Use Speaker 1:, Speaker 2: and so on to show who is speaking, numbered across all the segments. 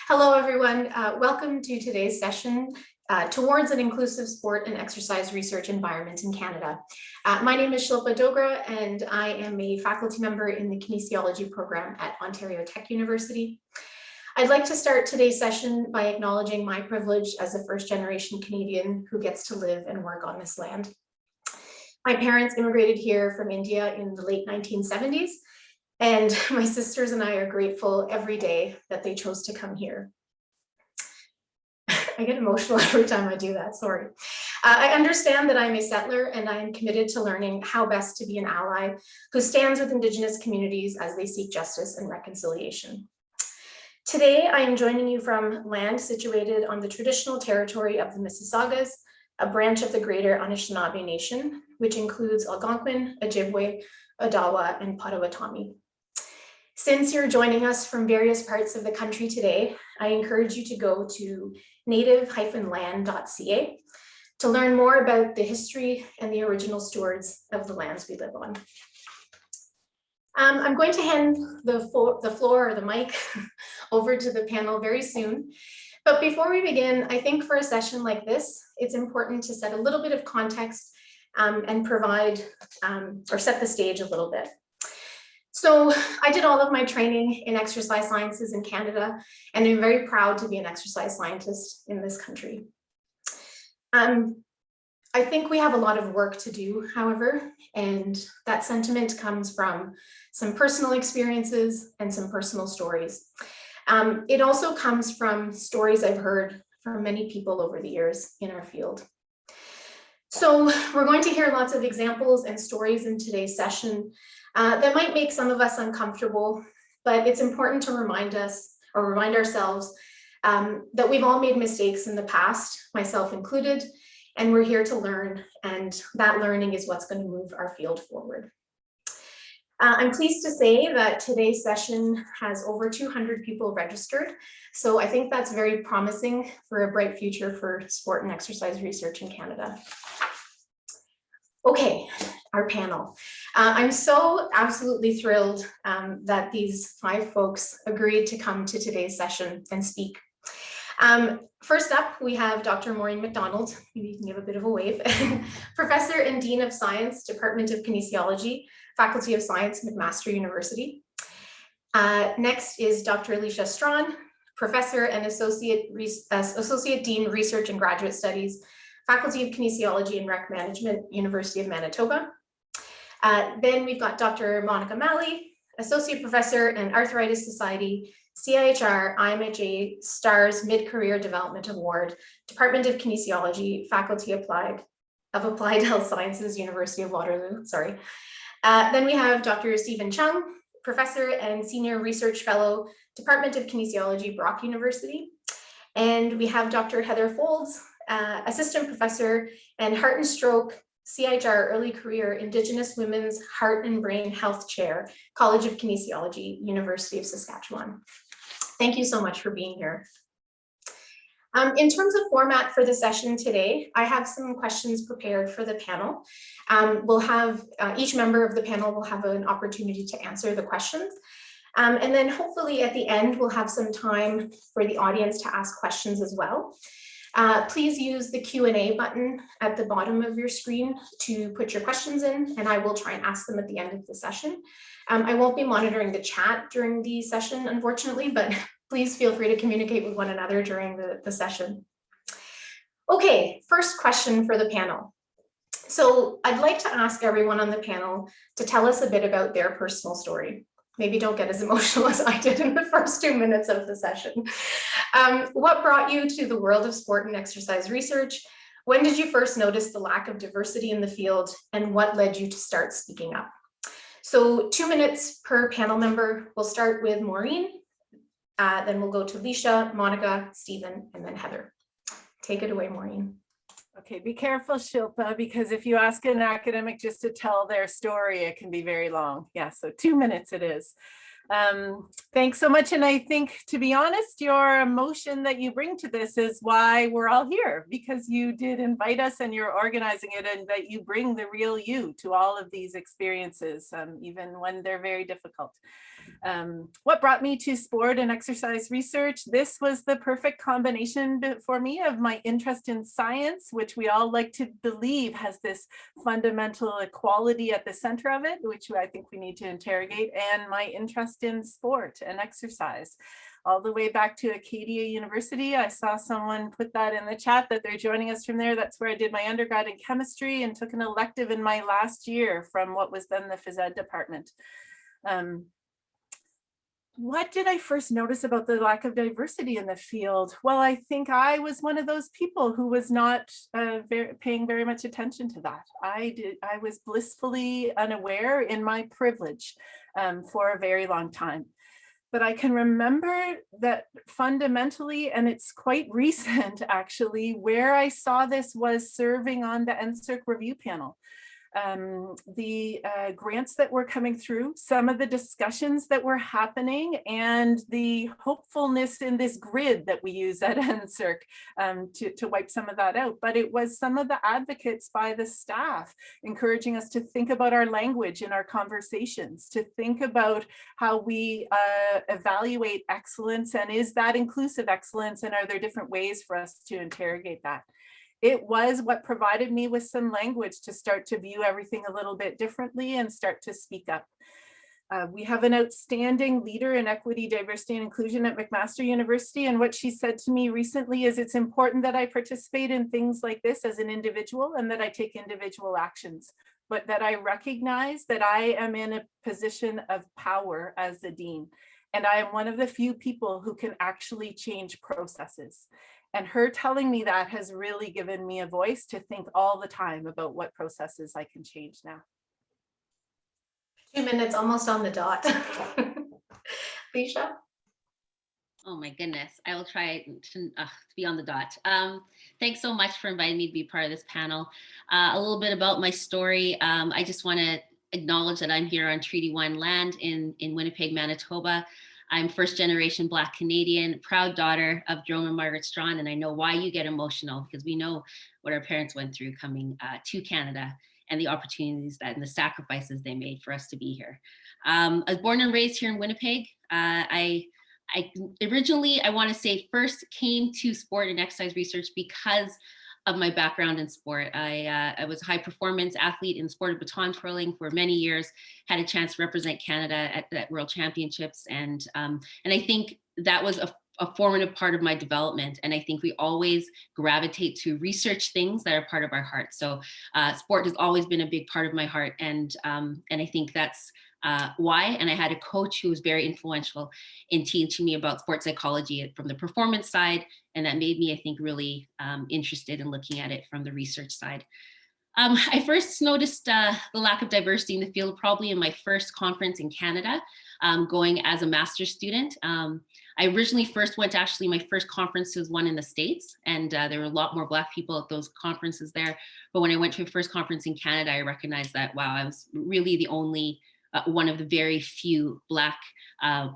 Speaker 1: Hello, everyone. Welcome to today's session towards an inclusive sport and exercise research environment in Canada. My name is Shilpa Dogra, and I am a faculty member in the kinesiology program at Ontario Tech University. I'd like to start today's session by acknowledging my privilege as a first-generation Canadian who gets to live and work on this land. My parents immigrated here from India in the late 1970s, and my sisters and I are grateful every day that they chose to come here. I get emotional every time I do that, sorry. I understand that I'm a settler and I am committed to learning how best to be an ally who stands with Indigenous communities as they seek justice and reconciliation. Today, I am joining you from land situated on the traditional territory of the Mississaugas, a branch of the Greater Anishinaabe Nation, which includes Algonquin, Ojibwe, Odawa, and Potawatomi. Since you're joining us from various parts of the country today, I encourage you to go to native-land.ca to learn more about the history and the original stewards of the lands we live on. I'm going to hand the floor or the mic over to the panel very soon. But before we begin, I think for a session like this, it's important to set a little bit of context and provide or set the stage a little bit. So I did all of my training in exercise sciences in Canada, and I'm very proud to be an exercise scientist in this country. I think we have a lot of work to do, however, and that sentiment comes from some personal experiences and some personal stories. It also comes from stories I've heard from many people over the years in our field. So we're going to hear lots of examples and stories in today's session that might make some of us uncomfortable, but it's important to remind ourselves that we've all made mistakes in the past, myself included, and we're here to learn, and that learning is what's going to move our field forward. I'm pleased to say that today's session has over 200 people registered, so I think that's very promising for a bright future for sport and exercise research in Canada. Okay, our panel. I'm so absolutely thrilled that these 5 folks agreed to come to today's session and speak. First up, we have Dr. Maureen MacDonald. Maybe you can give a bit of a wave. Professor and Dean of Science, Department of Kinesiology, Faculty of Science, McMaster University. Next is Dr. Leisha Strachan, Professor and Associate Dean, Research and Graduate Studies, Faculty of Kinesiology and Rec Management, University of Manitoba. Then we've got Dr. Maly, Associate Professor and Arthritis Society, CIHR IMHA STARS Mid-Career Development Award, Department of Kinesiology, Faculty of Applied Health Sciences, University of Waterloo, sorry. Then we have Dr. Stephen Cheung, Professor and Senior Research Fellow, Department of Kinesiology, Brock University. And we have Dr. Heather Foulds, Assistant Professor and Heart and Stroke, CIHR Early Career Indigenous Women's Heart and Brain Health Chair, College of Kinesiology, University of Saskatchewan. Thank you so much for being here. In terms of format for the session today, I have some questions prepared for the panel. We'll have each member of the panel will have an opportunity to answer the questions. And then hopefully at the end, we'll have some time for the audience to ask questions as well. Please use the Q&A button at the bottom of your screen to put your questions in, and I will try and ask them at the end of the session. I won't be monitoring the chat during the session, unfortunately, but please feel free to communicate with one another during the session. Okay, first question for the panel. So I'd like to ask everyone on the panel to tell us a bit about their personal story. Maybe don't get as emotional as I did in the first 2 minutes of the session. What brought you to the world of sport and exercise research? When did you first notice the lack of diversity in the field, and what led you to start speaking up? So 2 minutes per panel member. We'll start with Maureen, then we'll go to Leisha, Monica, Stephen, and then Heather. Take it away, Maureen.
Speaker 2: Okay, be careful, Shilpa, because if you ask an academic just to tell their story, it can be very long. Yeah, so 2 minutes it is. Thanks so much. And I think, to be honest, your emotion that you bring to this is why we're all here, because you did invite us and you're organizing it, and that you bring the real you to all of these experiences, even when they're very difficult. What brought me to sport and exercise research? This was the perfect combination for me of my interest in science, which we all like to believe has this fundamental equality at the center of it, which I think we need to interrogate, and my interest in sport and exercise. All the way back to Acadia University. I saw someone put that in the chat that they're joining us from there. That's where I did my undergrad in chemistry and took an elective in my last year from what was then the phys ed department. What did I first notice about the lack of diversity in the field? Well, I think I was one of those people who was not paying very much attention to that. I was blissfully unaware in my privilege for a very long time. But I can remember that fundamentally, and it's quite recent actually, where I saw this was serving on the NSERC review panel. The grants that were coming through, some of the discussions that were happening, and the hopefulness in this grid that we use at NSERC to wipe some of that out. But it was some of the advocates by the staff encouraging us to think about our language in our conversations, to think about how we evaluate excellence, and is that inclusive excellence, and are there different ways for us to interrogate that? It was what provided me with some language to start to view everything a little bit differently and start to speak up. We have an outstanding leader in equity, diversity, and inclusion at McMaster University. And what she said to me recently is it's important that I participate in things like this as an individual and that I take individual actions, but that I recognize that I am in a position of power as the dean. And I am one of the few people who can actually change processes. And her telling me that has really given me a voice to think all the time about what processes I can change now.
Speaker 1: 2 minutes, almost on the dot. Leisha?
Speaker 3: Oh my goodness, I will try to be on the dot. Thanks so much for inviting me to be part of this panel. A little bit about my story. I just want to acknowledge that I'm here on Treaty 1 land in Winnipeg, Manitoba. I'm first generation Black Canadian, proud daughter of Jerome and Margaret Strachan, and I know why you get emotional, because we know what our parents went through coming to Canada and the opportunities that and the sacrifices they made for us to be here. I was born and raised here in Winnipeg. I originally, I want to say, first came to sport and exercise research because of my background in sport. I was a high performance athlete in the sport of baton twirling for many years, had a chance to represent Canada at World Championships. And I think that was a formative part of my development. And I think we always gravitate to research things that are part of our heart. So sport has always been a big part of my heart. And I think that's why. And I had a coach who was very influential in teaching me about sports psychology from the performance side. And that made me, I think, really interested in looking at it from the research side. I first noticed the lack of diversity in the field probably in my first conference in Canada, going as a master's student. I originally first went to actually my first conference was one in the States, and there were a lot more Black people at those conferences there. But when I went to a first conference in Canada, I recognized that, wow, I was really the only one of the very few Black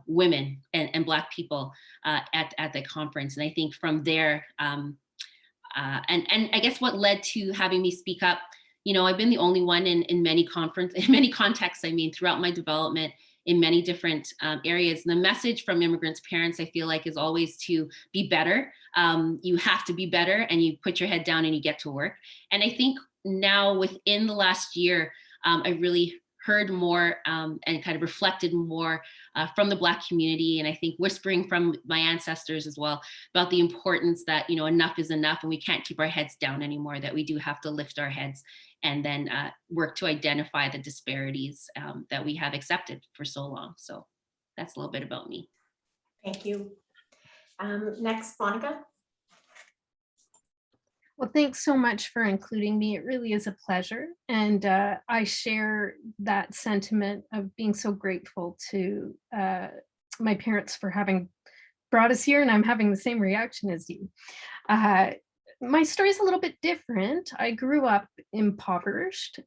Speaker 3: women and Black people at the conference. And I think from there, and I guess what led to having me speak up, you know, I've been the only one in many contexts, I mean, throughout my development in many different areas. And the message from immigrants' parents, I feel like, is always to be better. You have to be better, and you put your head down and you get to work. And I think now within the last year, I really heard more and kind of reflected more from the Black community, and I think whispering from my ancestors as well about the importance that, you know, enough is enough and we can't keep our heads down anymore, that we do have to lift our heads and then work to identify the disparities that we have accepted for so long. So that's a little bit about me.
Speaker 1: Thank you. Next, Monica.
Speaker 4: Well, thanks so much for including me. It really is a pleasure. And I share that sentiment of being so grateful to my parents for having brought us here, and I'm having the same reaction as you. My story is a little bit different. I grew up impoverished,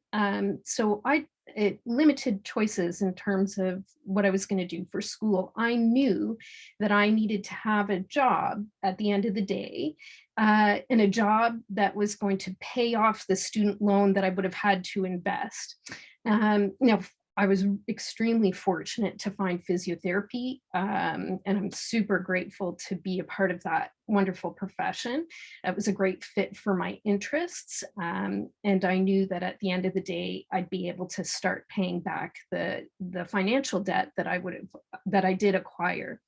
Speaker 4: so it limited choices in terms of what I was going to do for school. I knew that I needed to have a job at the end of the day, and a job that was going to pay off the student loan that I would have had to invest. Now, I was extremely fortunate to find physiotherapy, and I'm super grateful to be a part of that wonderful profession. It was a great fit for my interests, and I knew that at the end of the day, I'd be able to start paying back the financial debt that I did acquire.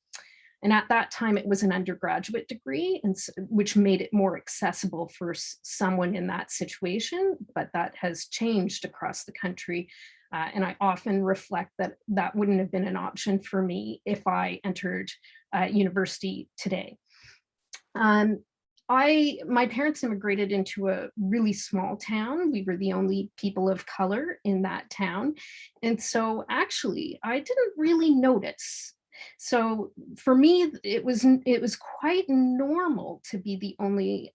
Speaker 4: And at that time, it was an undergraduate degree, and which made it more accessible for someone in that situation. But that has changed across the country. And I often reflect that that wouldn't have been an option for me if I entered university today. My parents immigrated into a really small town. We were the only people of color in that town. And so actually, I didn't really notice. So for me, it was quite normal to be the only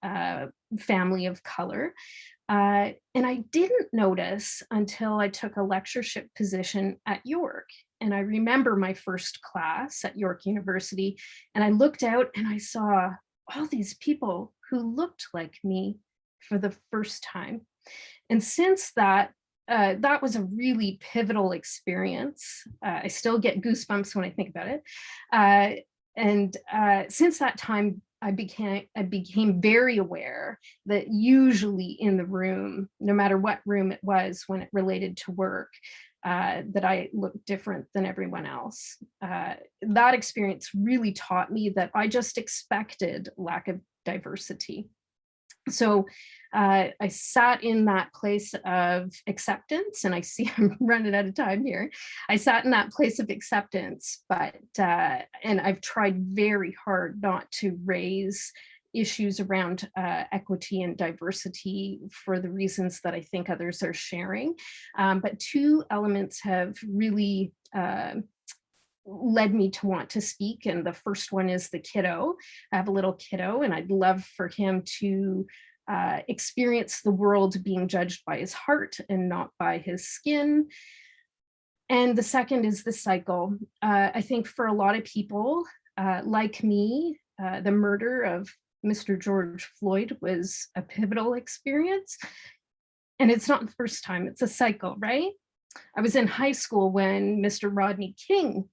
Speaker 4: family of color. And I didn't notice until I took a lectureship position at York. And I remember my first class at York University, and I looked out and I saw all these people who looked like me for the first time. And since that, that was a really pivotal experience. I still get goosebumps when I think about it. And since that time, I became very aware that usually in the room, no matter what room it was when it related to work, that I looked different than everyone else. That experience really taught me that I just expected lack of diversity. So I sat in that place of acceptance, and I see I'm running out of time here. I sat in that place of acceptance, but and I've tried very hard not to raise issues around equity and diversity for the reasons that I think others are sharing. But two elements have really led me to want to speak. And the first one is the kiddo. I have a little kiddo, and I'd love for him to experience the world being judged by his heart and not by his skin. And the second is the cycle. I think for a lot of people like me, the murder of Mr. George Floyd was a pivotal experience. And it's not the first time, it's a cycle, right? I was in high school when Mr. Rodney King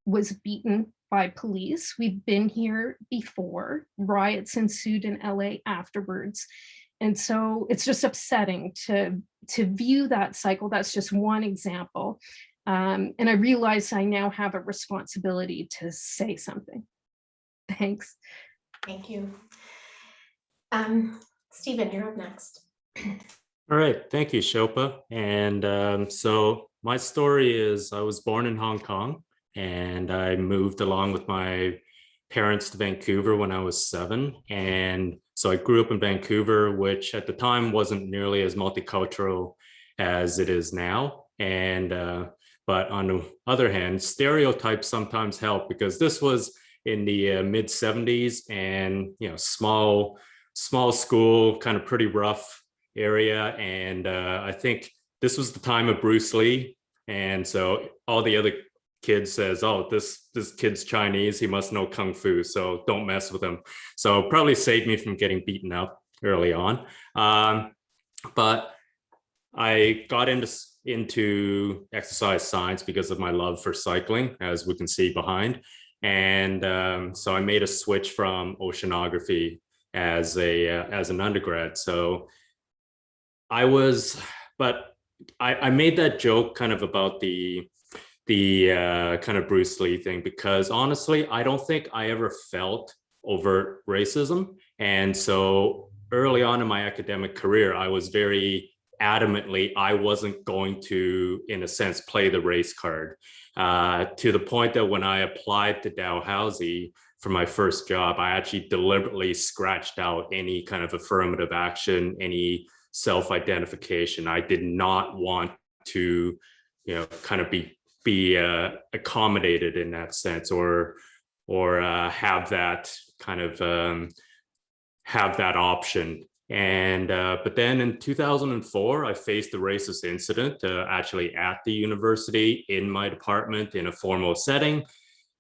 Speaker 4: was beaten by police. We've been here before. Riots ensued in LA afterwards. And so it's just upsetting to view that cycle. That's just one example. And I realize I now have a responsibility to say something. Thanks.
Speaker 1: Thank you. Stephen, you're up next.
Speaker 5: All right, thank you, Shilpa. And so my story is I was born in Hong Kong, and I moved along with my parents to Vancouver when I was 7. And so I grew up in Vancouver, which at the time wasn't nearly as multicultural as it is now. And but on the other hand, stereotypes sometimes help, because this was in the mid 70s, and small school, kind of pretty rough area. And I think this was the time of Bruce Lee. And so all the other kids says, oh, this kid's Chinese, he must know Kung Fu, so don't mess with him. So probably saved me from getting beaten up early on. But I got into exercise science because of my love for cycling, as we can see behind. And so I made a switch from oceanography as an undergrad. So I made that joke kind of about the kind of Bruce Lee thing, because honestly, I don't think I ever felt overt racism. And so early on in my academic career, I was very adamantly, I wasn't going to, in a sense, play the race card, to the point that when I applied to Dalhousie for my first job, I actually deliberately scratched out any kind of affirmative action, any self-identification. I did not want to, kind of be accommodated in that sense, or have that kind of have that option. And but then in 2004, I faced a racist incident actually at the university, in my department, in a formal setting.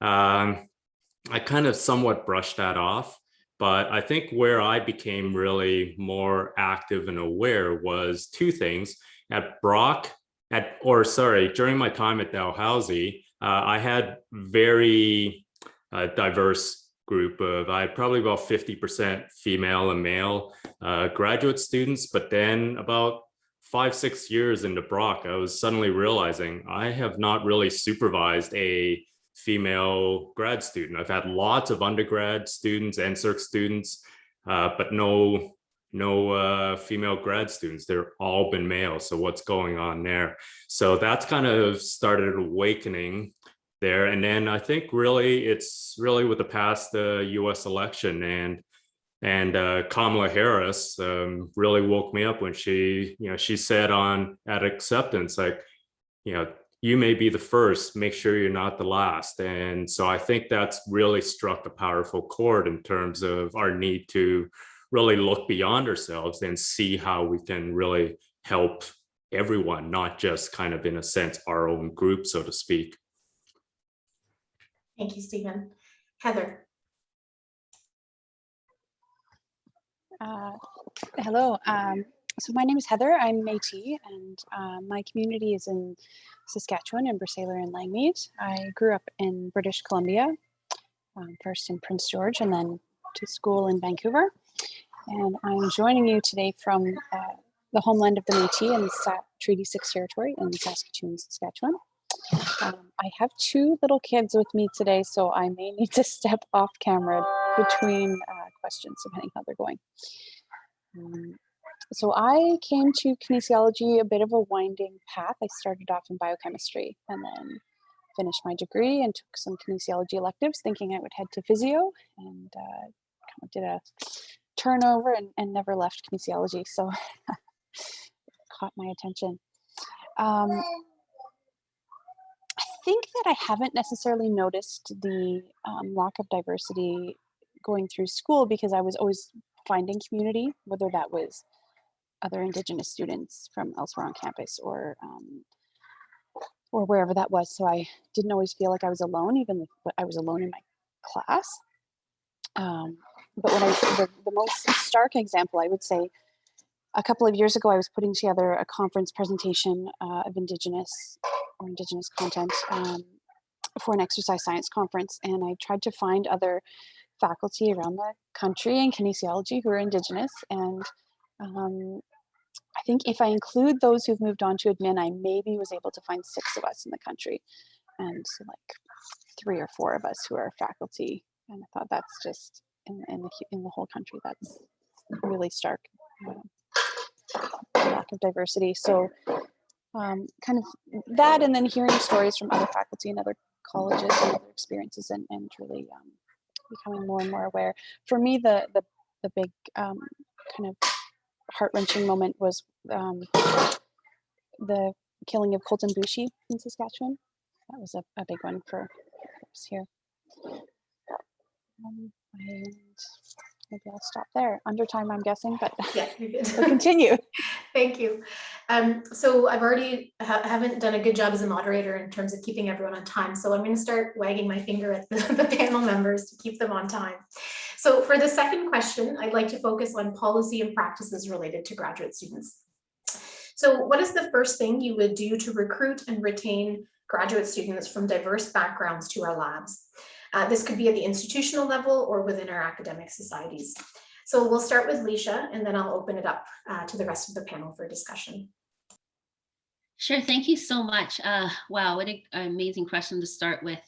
Speaker 5: I kind of somewhat brushed that off, but I think where I became really more active and aware was two things. At Brock, during my time at Dalhousie, I had very diverse group of, I had probably about 50% female and male graduate students, but then about 5-6 years into Brock, I was suddenly realizing I have not really supervised a female grad student. I've had lots of undergrad students, NSERC students, but no female grad students. They're all been male. So what's going on there? So that's kind of started awakening there. And then I think it's really with the past US election and Kamala Harris really woke me up when she said at acceptance, like, you may be the first, make sure you're not the last. And so I think that's really struck a powerful chord in terms of our need to really look beyond ourselves and see how we can really help everyone, not just kind of, in a sense, our own group, so to speak.
Speaker 1: Thank you, Stephen. Heather.
Speaker 6: Hello. So my name is Heather. I'm Métis, and my community is in Saskatchewan, in Brusaylor and Langmead. I grew up in British Columbia, first in Prince George and then to school in Vancouver. And I'm joining you today from the homeland of the Métis in Treaty 6 territory in Saskatchewan, Saskatchewan. I have 2 little kids with me today, so I may need to step off camera between questions, depending how they're going. So I came to kinesiology a bit of a winding path. I started off in biochemistry and then finished my degree and took some kinesiology electives, thinking I would head to physio, and kind of did a turnover and never left kinesiology, so caught my attention. I think that I haven't necessarily noticed the lack of diversity going through school, because I was always finding community, whether that was other Indigenous students from elsewhere on campus or wherever that was. So I didn't always feel like I was alone, even if I was alone in my class. But when the most stark example, I would say, a couple of years ago, I was putting together a conference presentation of Indigenous content for an exercise science conference, and I tried to find other faculty around the country in kinesiology who are Indigenous, and I think if I include those who've moved on to admin, I maybe was able to find 6 of us in the country, and so like 3 or 4 of us who are faculty. And I thought that's just in the whole country, that's really stark lack of diversity. So kind of that, and then hearing stories from other faculty and other colleges and other experiences, and really becoming more and more aware. For me, the big kind of heart-wrenching moment was the killing of Colton Boushie in Saskatchewan. That was a big one for us here. And maybe I'll stop there. Under time, I'm guessing, but
Speaker 1: Yeah, you're good.
Speaker 6: we'll continue.
Speaker 1: Thank you. So I've already haven't done a good job as a moderator in terms of keeping everyone on time. So I'm going to start wagging my finger at the panel members to keep them on time. So for the second question, I'd like to focus on policy and practices related to graduate students. So what is the first thing you would do to recruit and retain graduate students from diverse backgrounds to our labs? This could be at the institutional level or within our academic societies. So we'll start with Leisha, and then I'll open it up to the rest of the panel for discussion.
Speaker 3: Sure, thank you so much. Wow, what an amazing question to start with.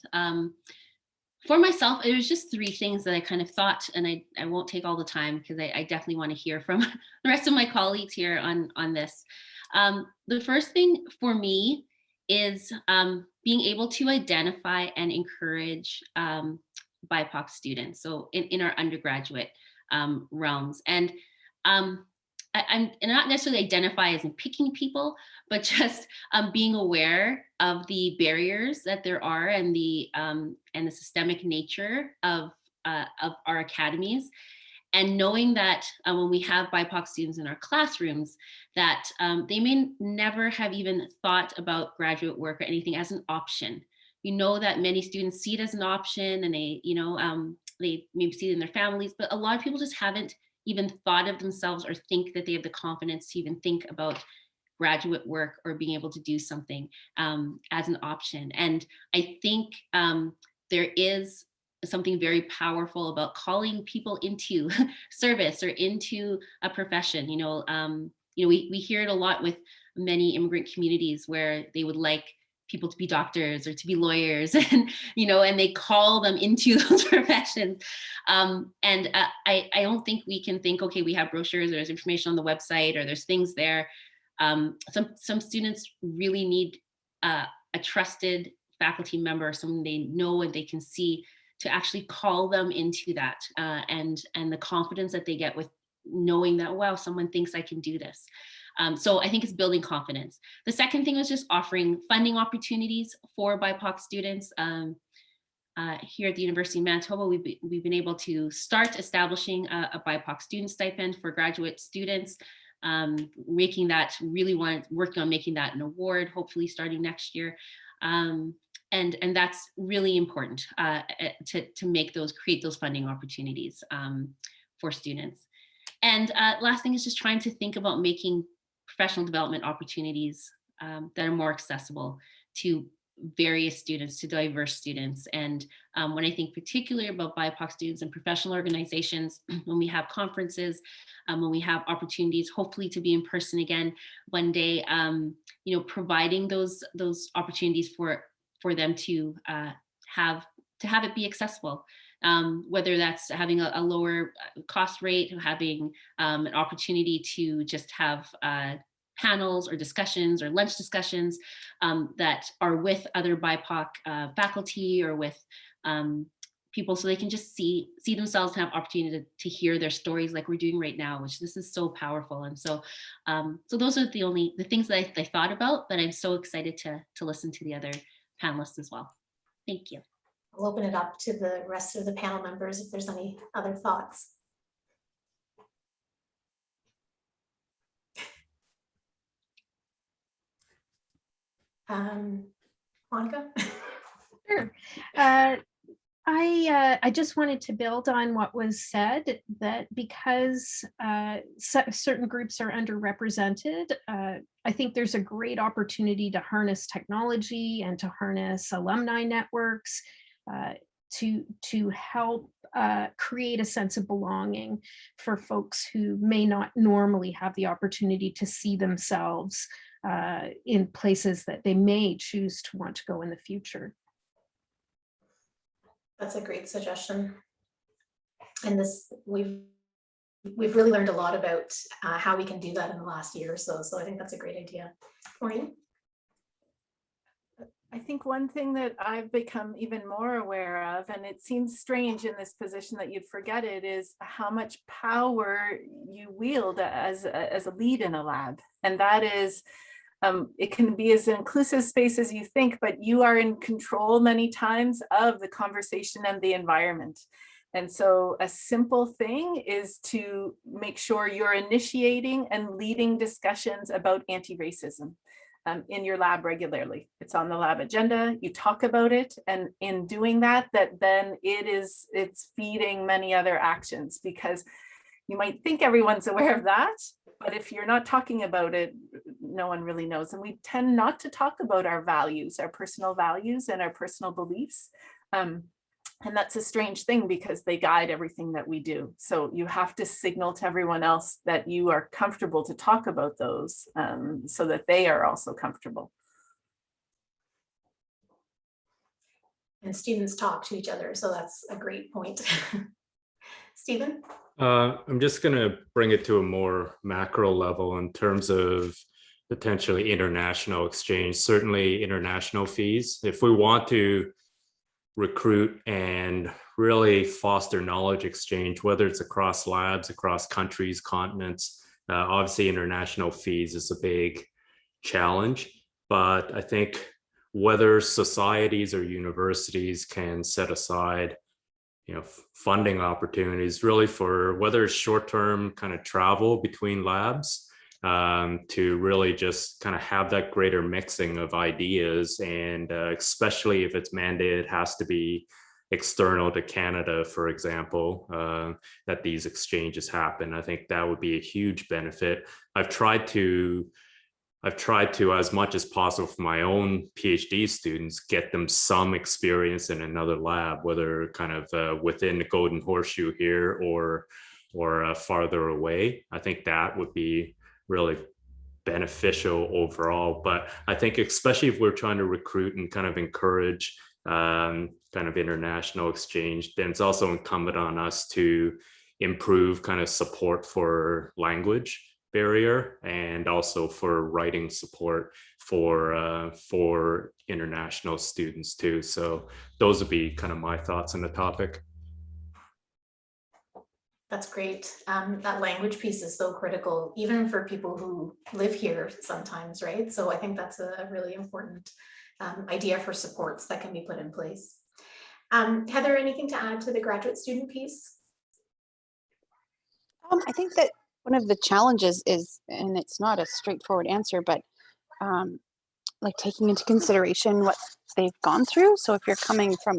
Speaker 3: For myself, it was just 3 things that I kind of thought, and I won't take all the time because I definitely want to hear from the rest of my colleagues here on this. The first thing for me is being able to identify and encourage BIPOC students, so in our undergraduate realms. And I'm not necessarily identify as in picking people, but just being aware of the barriers that there are and the systemic nature of our academies, and knowing that when we have BIPOC students in our classrooms, that they may never have even thought about graduate work or anything as an option. You know that many students see it as an option, and they maybe see it in their families, but a lot of people just haven't even thought of themselves or think that they have the confidence to even think about graduate work or being able to do something as an option. And I think there is something very powerful about calling people into service or into a profession. You know, we hear it a lot with many immigrant communities where they would like people to be doctors or to be lawyers, and and they call them into those professions. I don't think we can think, okay, we have brochures, there's information on the website, or there's things there. Some students really need a trusted faculty member, someone they know and they can see, to actually call them into that, and the confidence that they get with knowing that, wow, someone thinks I can do this. So I think it's building confidence. The second thing was just offering funding opportunities for BIPOC students. Here at the University of Manitoba, we've been able to start establishing a BIPOC student stipend for graduate students, working on making that an award, hopefully starting next year. And that's really important to create those funding opportunities for students. And last thing is just trying to think about making professional development opportunities that are more accessible to various students, to diverse students. And when I think particularly about BIPOC students and professional organizations, when we have conferences, when we have opportunities, hopefully to be in person again one day, providing those opportunities for them to have it be accessible. Whether that's having a lower cost rate, having an opportunity to just have panels or discussions or lunch discussions that are with other BIPOC faculty or with people, so they can just see themselves and have opportunity to hear their stories like we're doing right now, which this is so powerful. And so those are the things that I thought about, but I'm so excited to listen to the other panelists as well. Thank you.
Speaker 1: I'll open it up to the rest of the panel members if there's any other thoughts. Monica?
Speaker 4: Sure. I just wanted to build on what was said, that because certain groups are underrepresented, I think there's a great opportunity to harness technology and to harness alumni networks to help create a sense of belonging for folks who may not normally have the opportunity to see themselves in places that they may choose to want to go in the future.
Speaker 1: That's a great suggestion. And we've really learned a lot about how we can do that in the last year or so. So I think that's a great idea. Maureen?
Speaker 2: I think one thing that I've become even more aware of, and it seems strange in this position that you'd forget it, is how much power you wield as a lead in a lab. And that is, it can be as an inclusive space as you think, but you are in control many times of the conversation and the environment. And so a simple thing is to make sure you're initiating and leading discussions about anti-racism in your lab regularly. It's on the lab agenda, you talk about it, and in doing that then it's feeding many other actions, because you might think everyone's aware of that, but if you're not talking about it, no one really knows. And we tend not to talk about our values, our personal values and our personal beliefs. And that's a strange thing because they guide everything that we do. So you have to signal to everyone else that you are comfortable to talk about those so that they are also comfortable.
Speaker 1: And students talk to each other, so that's a great point. Stephen?
Speaker 5: I'm just going to bring it to a more macro level in terms of potentially international exchange, certainly international fees. If we want to recruit and really foster knowledge exchange, whether it's across labs, across countries, continents, obviously international fees is a big challenge. But I think whether societies or universities can set aside funding opportunities really for whether it's short-term kind of travel between labs to really just kind of have that greater mixing of ideas, and especially if it's mandated, it has to be external to Canada, for example, that these exchanges happen. I think that would be a huge benefit. I've tried to I've tried to, as much as possible for my own PhD students, get them some experience in another lab, whether kind of within the Golden Horseshoe here or farther away. I think that would be really beneficial overall. But I think especially if we're trying to recruit and kind of encourage kind of international exchange, then it's also incumbent on us to improve kind of support for language barrier and also for writing support for international students too. So those would be kind of my thoughts on the topic.
Speaker 1: That's great. That language piece is so critical, even for people who live here sometimes, right? So I think that's a really important idea for supports that can be put in place. Heather, anything to add to the graduate student piece?
Speaker 6: I think that one of the challenges is, and it's not a straightforward answer, but like taking into consideration what they've gone through. So if you're coming from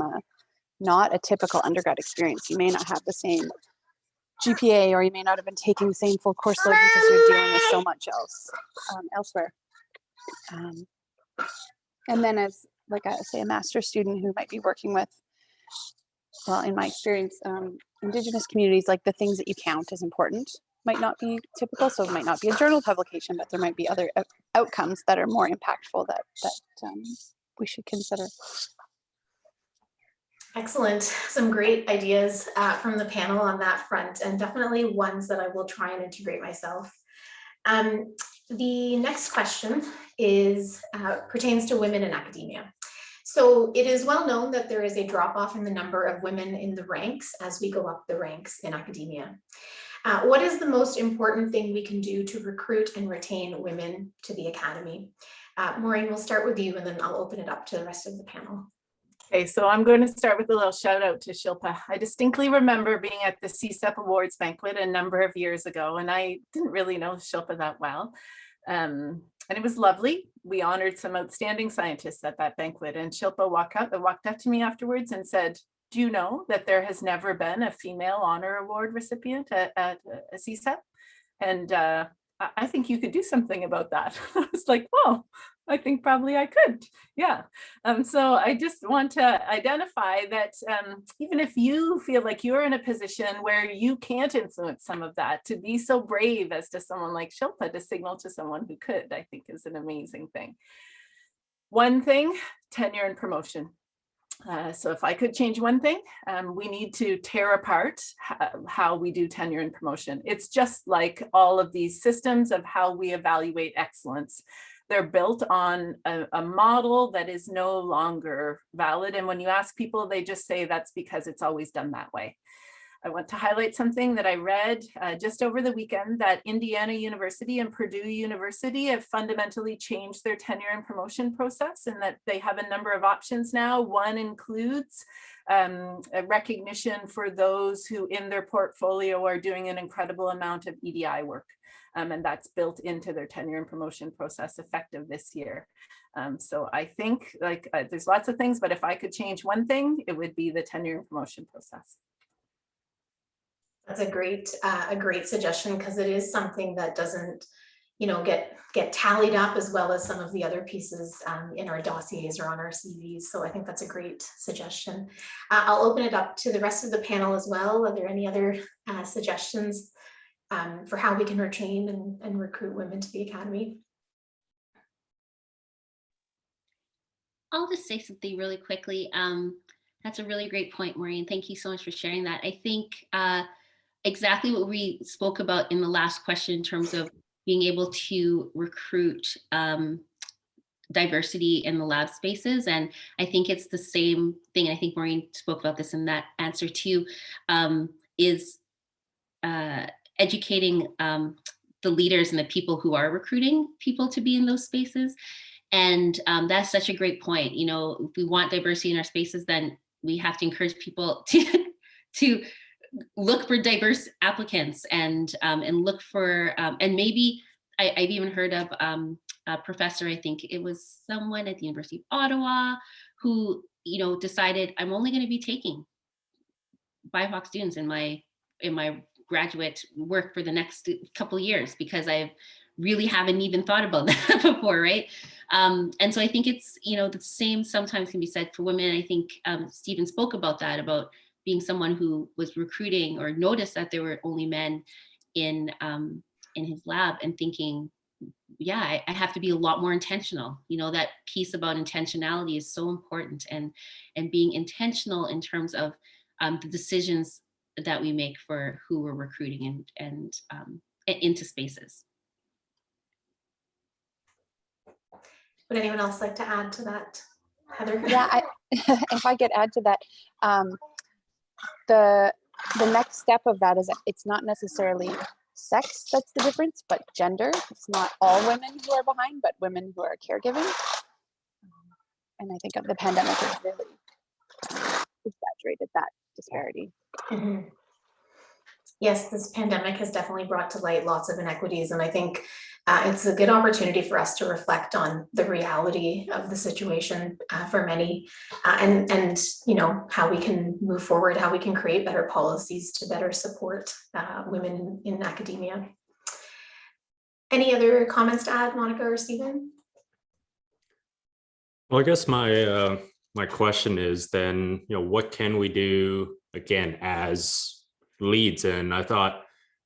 Speaker 6: not a typical undergrad experience, you may not have the same GPA, or you may not have been taking the same full course load because you're dealing with so much else elsewhere. And then as like say a master's student who might be working with, well, in my experience, Indigenous communities, like the things that you count as important might not be typical. So it might not be a journal publication, but there might be other outcomes that are more impactful that we should consider.
Speaker 1: Excellent. Some great ideas from the panel on that front, and definitely ones that I will try and integrate myself. The next question is pertains to women in academia. So it is well known that there is a drop off in the number of women in the ranks as we go up the ranks in academia. What is the most important thing we can do to recruit and retain women to the academy? Maureen, we'll start with you and then I'll open it up to the rest of the panel.
Speaker 2: Okay, so I'm going to start with a little shout out to Shilpa. I distinctly remember being at the CSEP Awards banquet a number of years ago, and I didn't really know Shilpa that well. And it was lovely. We honored some outstanding scientists at that banquet, and Shilpa walked up to me afterwards and said, "Do you know that there has never been a female honor award recipient at a CSEP? And I think you could do something about that." I was like, "Oh, I think probably I could." Yeah. So I just want to identify that even if you feel like you're in a position where you can't influence some of that, to be so brave as to someone like Shilpa to signal to someone who could, I think is an amazing thing. One thing, tenure and promotion. So if I could change one thing, we need to tear apart how we do tenure and promotion. It's just like all of these systems of how we evaluate excellence. They're built on a model that is no longer valid. And when you ask people, they just say that's because it's always done that way. I want to highlight something that I read just over the weekend, that Indiana University and Purdue University have fundamentally changed their tenure and promotion process, and that they have a number of options now. One includes a recognition for those who in their portfolio are doing an incredible amount of EDI work. And that's built into their tenure and promotion process effective this year. So I think there's lots of things, but if I could change one thing, it would be the tenure and promotion process.
Speaker 1: That's a great suggestion, because it is something that doesn't, get tallied up as well as some of the other pieces in our dossiers or on our CVs. So I think that's a great suggestion. I'll open it up to the rest of the panel as well. Are there any other suggestions for how we can retain and recruit women to the academy?
Speaker 3: I'll just say something really quickly. That's a really great point, Maureen. Thank you so much for sharing that. I think exactly what we spoke about in the last question in terms of being able to recruit diversity in the lab spaces. And I think it's the same thing. I think Maureen spoke about this in that answer too, is educating the leaders and the people who are recruiting people to be in those spaces. And that's such a great point. If we want diversity in our spaces, then we have to encourage people to look for diverse applicants and look for, and maybe I've even heard of a professor, I think it was someone at the University of Ottawa, who, decided I'm only going to be taking BIPOC students in my graduate work for the next couple of years, because I've really haven't even thought about that before, right? And so I think it's, the same sometimes can be said for women. I think Stephen spoke about that, about being someone who was recruiting or noticed that there were only men in his lab, and thinking, yeah, I have to be a lot more intentional. That piece about intentionality is so important, and being intentional in terms of the decisions that we make for who we're recruiting and into spaces.
Speaker 1: Would anyone else like to add to that, Heather?
Speaker 6: Yeah, if I could add to that, the next step of that is that it's not necessarily sex that's the difference, but gender. It's not all women who are behind, but women who are caregiving. And I think the pandemic has really exaggerated that disparity.
Speaker 1: Mm-hmm. Yes, this pandemic has definitely brought to light lots of inequities, and I think it's a good opportunity for us to reflect on the reality of the situation for many, and how we can move forward, how we can create better policies to better support women in academia. Any other comments to add, Monica or Stephen?
Speaker 5: Well, I guess my my question is then, what can we do again as leads? And I thought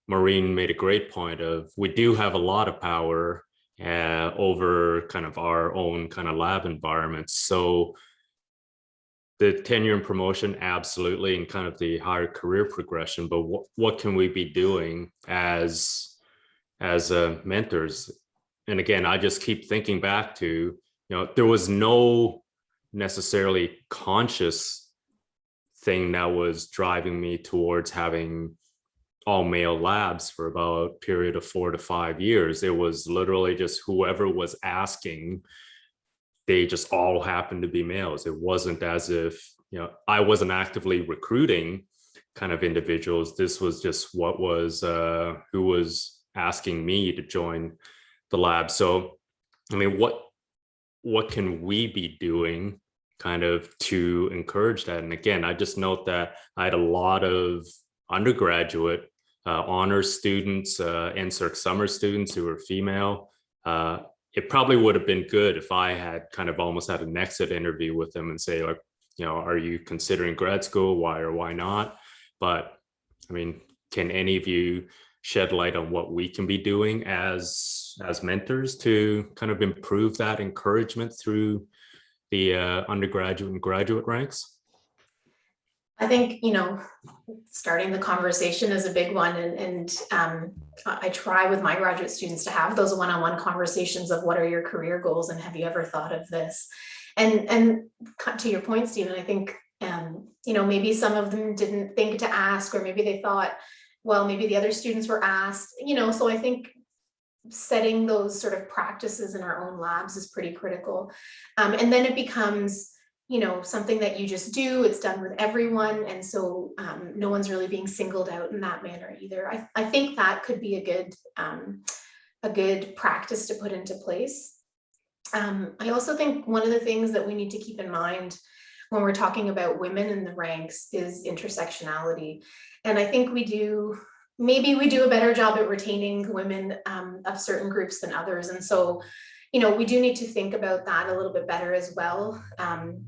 Speaker 5: Maureen made a great point of, we do have a lot of power over kind of our own kind of lab environments. So the tenure and promotion, absolutely, and kind of the higher career progression, but what can we be doing as mentors? And again, I just keep thinking back to, there was no necessarily conscious thing that was driving me towards having all male labs for about a period of 4 to 5 years. It was literally just whoever was asking, they just all happened to be males. It wasn't as if, I wasn't actively recruiting kind of individuals. This was just what was, who was asking me to join the lab. So, I mean, what can we be doing kind of to encourage that? And again, I just note that I had a lot of undergraduate honors students, NSERC summer students who were female. It probably would have been good if I had kind of almost had an exit interview with them and say, like, are you considering grad school? Why or why not? But I mean, can any of you shed light on what we can be doing as mentors to kind of improve that encouragement through the undergraduate and graduate ranks?
Speaker 1: I think, starting the conversation is a big one, and I try with my graduate students to have those one-on-one conversations of, what are your career goals, and have you ever thought of this? And to your point, Stephen, I think maybe some of them didn't think to ask, or maybe they thought, well, maybe the other students were asked, so I think setting those sort of practices in our own labs is pretty critical. And then it becomes, something that you just do. It's done with everyone, and so no one's really being singled out in that manner either. I think that could be a good practice to put into place. I also think one of the things that we need to keep in mind when we're talking about women in the ranks is intersectionality. And I think maybe we do a better job at retaining women of certain groups than others. And so, we do need to think about that a little bit better as well.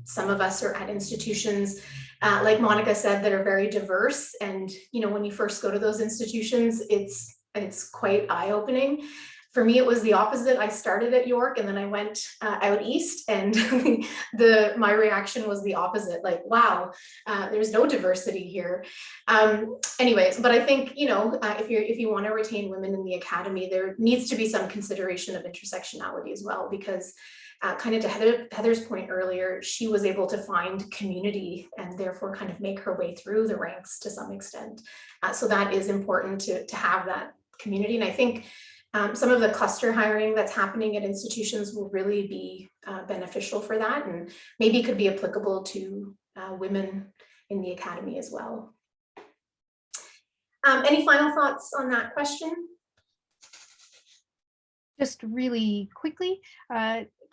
Speaker 1: Some of us are at institutions, like Monica said, that are very diverse. And, when you first go to those institutions, it's quite eye-opening. For me, it was the opposite. I started at York and then I went out east, and my reaction was the opposite. Like, wow, there's no diversity here. Anyways, but I think, if you want to retain women in the academy, there needs to be some consideration of intersectionality as well, because kind of to Heather's point earlier, she was able to find community and therefore kind of make her way through the ranks to some extent. So that is important to have that community. And I think some of the cluster hiring that's happening at institutions will really be beneficial for that, and maybe could be applicable to women in the academy as well. Any final thoughts on that question?
Speaker 4: Just really quickly,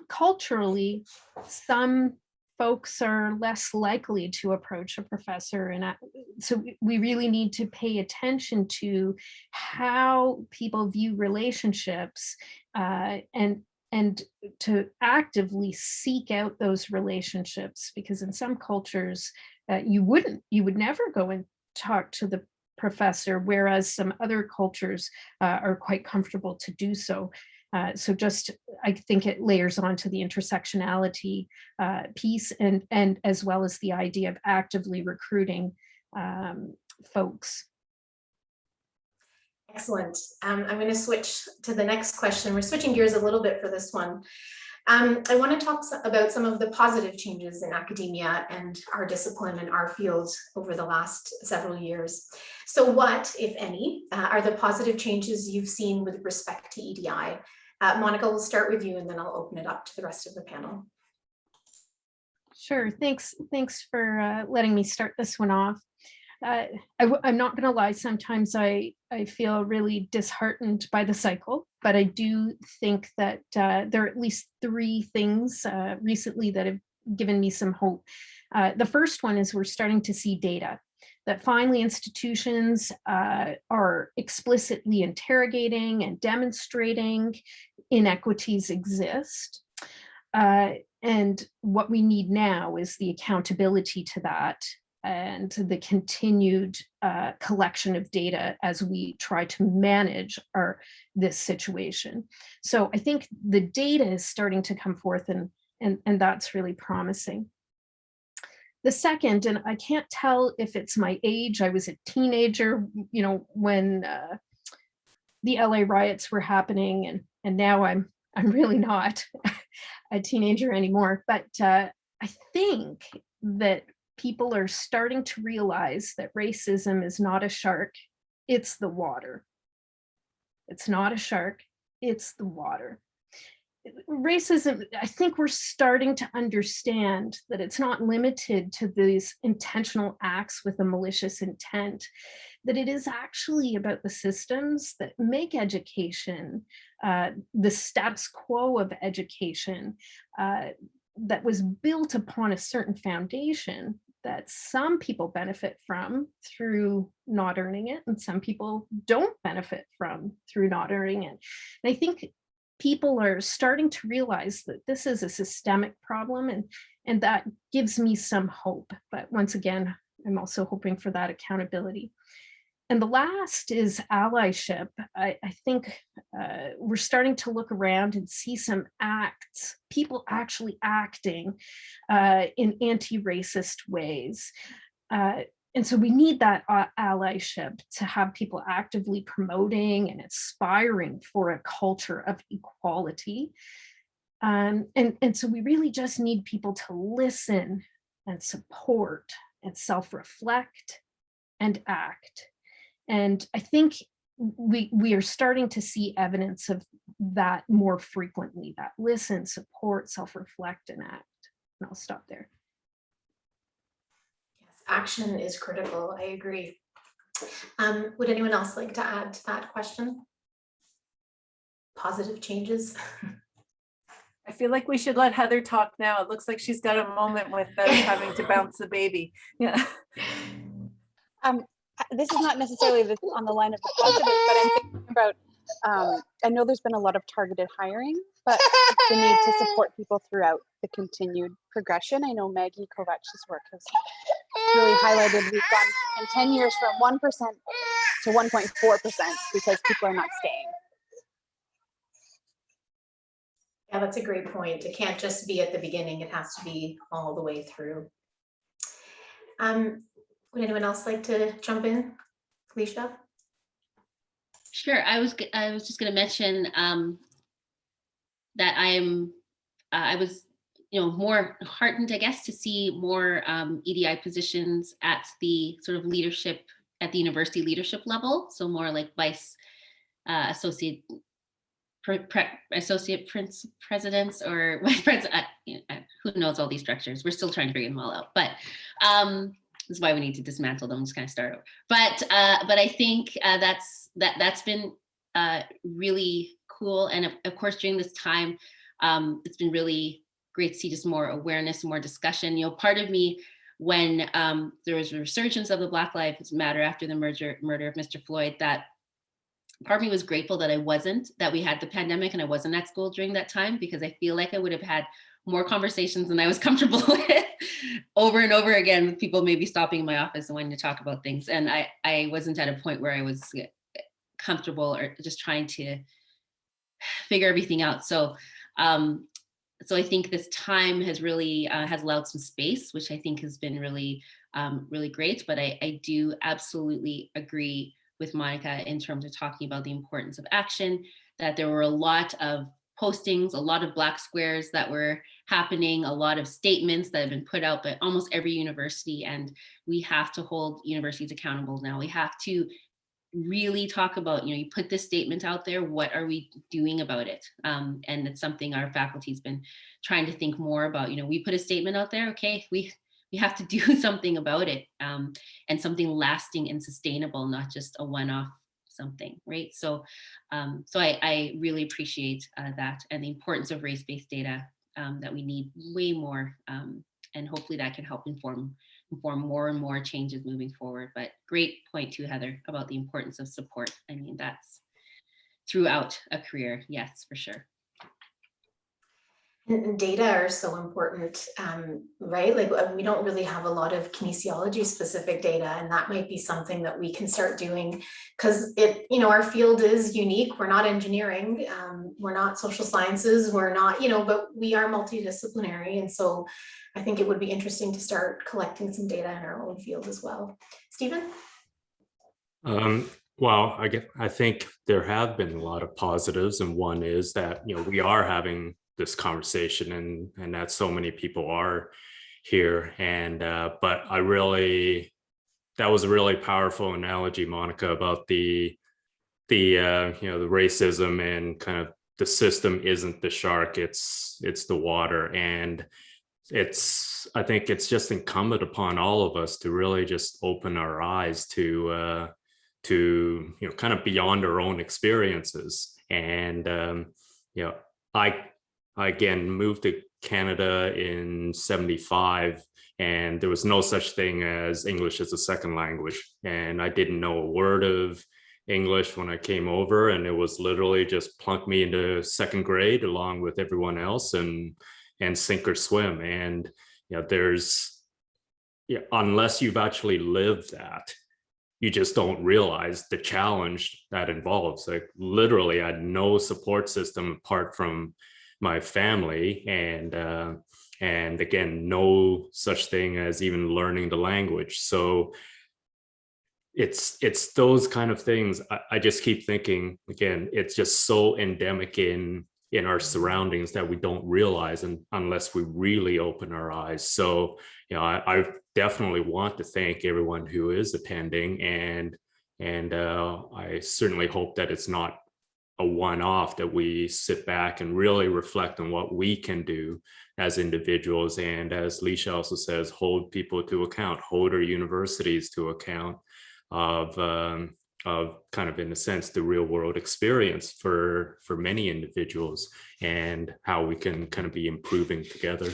Speaker 4: culturally, some folks are less likely to approach a professor. And so we really need to pay attention to how people view relationships, and to actively seek out those relationships, because in some cultures you would never go and talk to the professor, whereas some other cultures are quite comfortable to do so. So just, I think it layers onto the intersectionality piece, and as well as the idea of actively recruiting folks.
Speaker 1: Excellent. I'm going to switch to the next question. We're switching gears a little bit for this one. I want to talk about some of the positive changes in academia and our discipline and our field over the last several years. So what, if any, are the positive changes you've seen with respect to EDI? Monica, we'll start with you and then I'll open it up to the rest of the panel.
Speaker 4: Sure, thanks for letting me start this one off. I'm not going to lie, sometimes I feel really disheartened by the cycle, but I do think that there are at least three things recently that have given me some hope. The first one is we're starting to see data that finally institutions are explicitly interrogating and demonstrating inequities exist. And what we need now is the accountability to that and the continued collection of data as we try to manage this situation. So I think the data is starting to come forth, and that's really promising. The second, and I can't tell if it's my age, I was a teenager, when the LA riots were happening, and now I'm really not a teenager anymore. But I think that people are starting to realize that racism is not a shark, it's the water. It's not a shark, it's the water. Racism, I think we're starting to understand that it's not limited to these intentional acts with a malicious intent, that it is actually about the systems that make education, the status quo of education, that was built upon a certain foundation that some people benefit from through not earning it, and some people don't benefit from through not earning it. And I think people are starting to realize that this is a systemic problem, and that gives me some hope. But once again, I'm also hoping for that accountability. And the last is allyship. I think we're starting to look around and see some acts, people actually acting in anti-racist ways. And so we need that allyship to have people actively promoting and aspiring for a culture of equality. And so we really just need people to listen and support and self-reflect and act. And I think we are starting to see evidence of that more frequently, that listen, support, self-reflect, and act. And I'll stop there.
Speaker 1: Action is critical. I agree. Would anyone else like to add to that question? Positive changes?
Speaker 2: I feel like we should let Heather talk now. It looks like she's got a moment without having to bounce the baby. Yeah.
Speaker 6: This is not necessarily on the line of the positive, but I'm thinking about, I know there's been a lot of targeted hiring, but the need to support people throughout the continued progression. I know Maggie Kovach's work has really highlighted we've gone in 10 years from 1% to 1.4% because people are not staying.
Speaker 1: Yeah, that's a great point. It can't just be at the beginning, it has to be all the way through. Would anyone else like to jump in? Leisha?
Speaker 3: Sure. I was just going to mention that I was more heartened, I guess, to see more EDI positions at the sort of leadership, at the university leadership level. So more like vice associate presidents or vice president. Who knows all these structures? We're still trying to figure them all out. But this is why we need to dismantle them, just kind of start over. But I think that's been really cool. And of course, during this time, it's been really great to see just more awareness, more discussion. You know, part of me, when there was a resurgence of the Black Lives Matter after the murder of Mr. Floyd, that part of me was grateful that we had the pandemic and I wasn't at school during that time, because I feel like I would have had more conversations than I was comfortable with over and over again, with people maybe stopping in my office and wanting to talk about things. And I wasn't at a point where I was comfortable or just trying to figure everything out. So so I think this time has really has allowed some space, which I think has been really, really great. But I do absolutely agree with Monica in terms of talking about the importance of action, that there were a lot of postings, a lot of black squares that were happening, a lot of statements that have been put out by almost every university. And we have to hold universities accountable now. We have to really talk about, you know, you put this statement out there, what are we doing about it? And it's something our faculty's been trying to think more about. You know, we put a statement out there, okay, we have to do something about it, and something lasting and sustainable, not just a one-off something, right? So, so I really appreciate that, and the importance of race-based data, that we need way more, and hopefully that can help inform more and more changes moving forward. But great point too, Heather, about the importance of support. I mean, that's throughout a career, yes, for sure.
Speaker 1: And data are so important, right? Like we don't really have a lot of kinesiology specific data, and that might be something that we can start doing, because it, you know, our field is unique. We're not engineering, we're not social sciences, we're not, you know, but we are multidisciplinary. And so I think it would be interesting to start collecting some data in our own field as well. Stephen?
Speaker 5: Well, I think there have been a lot of positives, and one is that, you know, we are having this conversation, and that so many people are here. And but that was a really powerful analogy, Monica, about the you know, the racism, and kind of the system isn't the shark, it's the water. And I think it's just incumbent upon all of us to really just open our eyes to you know, kind of beyond our own experiences. And you know, I again moved to Canada in '75, and there was no such thing as English as a second language. And I didn't know a word of English when I came over, and it was literally just plunk me into second grade along with everyone else, and sink or swim. And you know, unless you've actually lived that, you just don't realize the challenge that involves. Like literally, I had no support system apart from my family, and again, no such thing as even learning the language. So it's those kind of things. I just keep thinking, again, it's just so endemic in our surroundings that we don't realize, and unless we really open our eyes. So, you know, I definitely want to thank everyone who is attending, and I certainly hope that it's not a one-off, that we sit back and really reflect on what we can do as individuals. And as Leisha also says, hold people to account, hold our universities to account of kind of, in a sense, the real world experience for many individuals, and how we can kind of be improving together.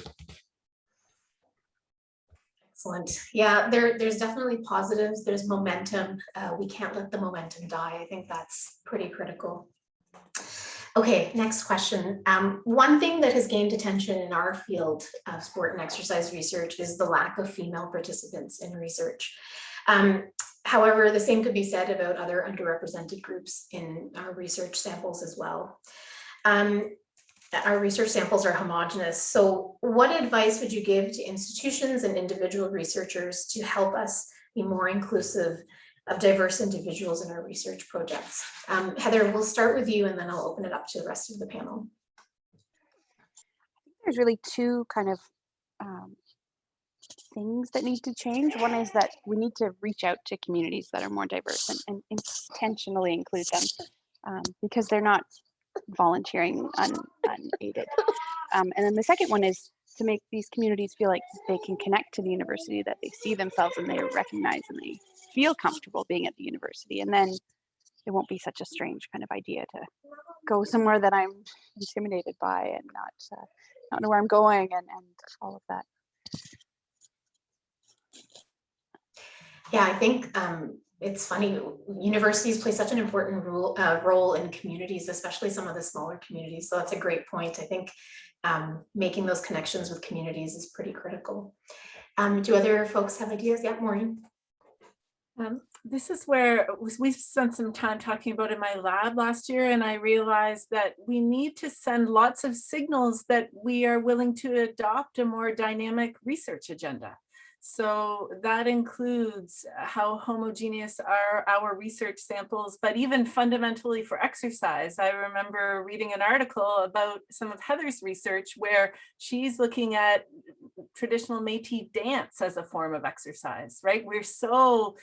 Speaker 1: Excellent. Yeah, there's definitely positives. There's momentum. We can't let the momentum die. I think that's pretty critical. Okay, next question. One thing that has gained attention in our field of sport and exercise research is the lack of female participants in research. However, the same could be said about other underrepresented groups in our research samples as well. Our research samples are homogeneous. So what advice would you give to institutions and individual researchers to help us be more inclusive of diverse individuals in our research projects? Heather, we'll start with you, and then I'll open it up to the rest of the panel.
Speaker 6: There's really two kind of things that need to change. One is that we need to reach out to communities that are more diverse, and intentionally include them, because they're not volunteering unaided. And then the second one is to make these communities feel like they can connect to the university, that they see themselves and they recognize and they feel comfortable being at the university. And then it won't be such a strange kind of idea to go somewhere that I'm intimidated by and not don't know where I'm going, and all of that.
Speaker 1: Yeah, I think it's funny, universities play such an important role in communities, especially some of the smaller communities. So that's a great point. I think making those connections with communities is pretty critical. Do other folks have ideas? Yeah, Maureen.
Speaker 2: This is where we spent some time talking about in my lab last year, and I realized that we need to send lots of signals that we are willing to adopt a more dynamic research agenda. So that includes how homogeneous are our research samples, but even fundamentally for exercise. I remember reading an article about some of Heather's research where she's looking at traditional Métis dance as a form of exercise, right? We're so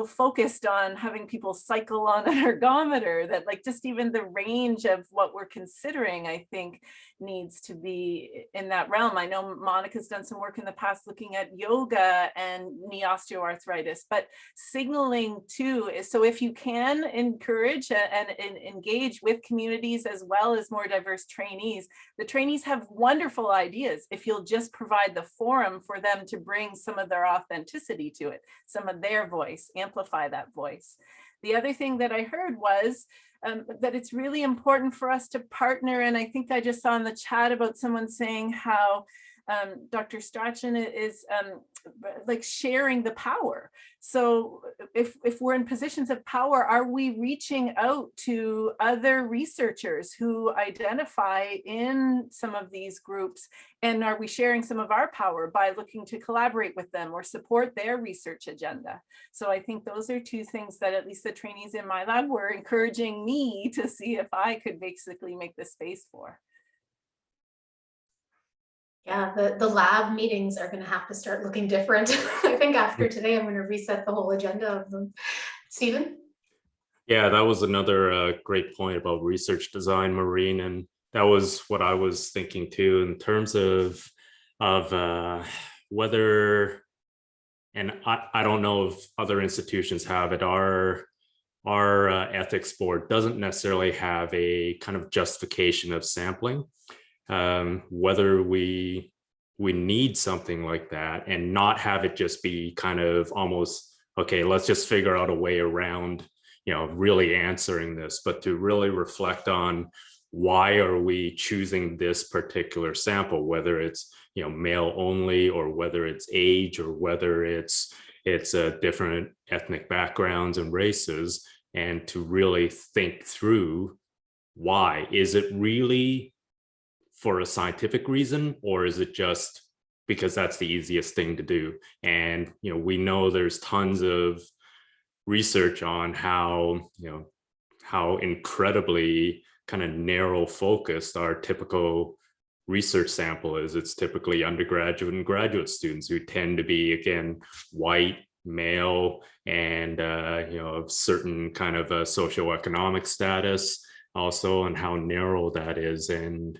Speaker 2: focused on having people cycle on an ergometer that like just even the range of what we're considering, I think, needs to be in that realm. I know Monica's done some work in the past looking at yoga and knee osteoarthritis, but signaling too is, so if you can encourage and engage with communities as well as more diverse trainees, the trainees have wonderful ideas if you'll just provide the forum for them to bring some of their authenticity to it, some of their voice, amplify that voice. The other thing that I heard was that it's really important for us to partner. And I think I just saw in the chat about someone saying how Dr. Strachan is like sharing the power. So if we're in positions of power, are we reaching out to other researchers who identify in some of these groups? And are we sharing some of our power by looking to collaborate with them or support their research agenda? So I think those are two things that at least the trainees in my lab were encouraging me to see if I could basically make the space for.
Speaker 1: Yeah, the lab meetings are going to have to start looking different. I think after today, I'm going to reset the whole agenda of them. Stephen?
Speaker 5: Yeah, that was another great point about research design, Maureen, and that was what I was thinking too in terms of whether, and I don't know if other institutions have it, our ethics board doesn't necessarily have a kind of justification of sampling. Whether we need something like that and not have it just be kind of almost, okay, let's just figure out a way around, really answering this, but to really reflect on why are we choosing this particular sample, whether it's, male only, or whether it's age, or whether it's different ethnic backgrounds and races, and to really think through why. Is it really for a scientific reason, or is it just because that's the easiest thing to do? And we know there's tons of research on how incredibly kind of narrow focused our typical research sample is. It's typically undergraduate and graduate students who tend to be, again, white, male, and of certain kind of a socioeconomic status also, and how narrow that is. And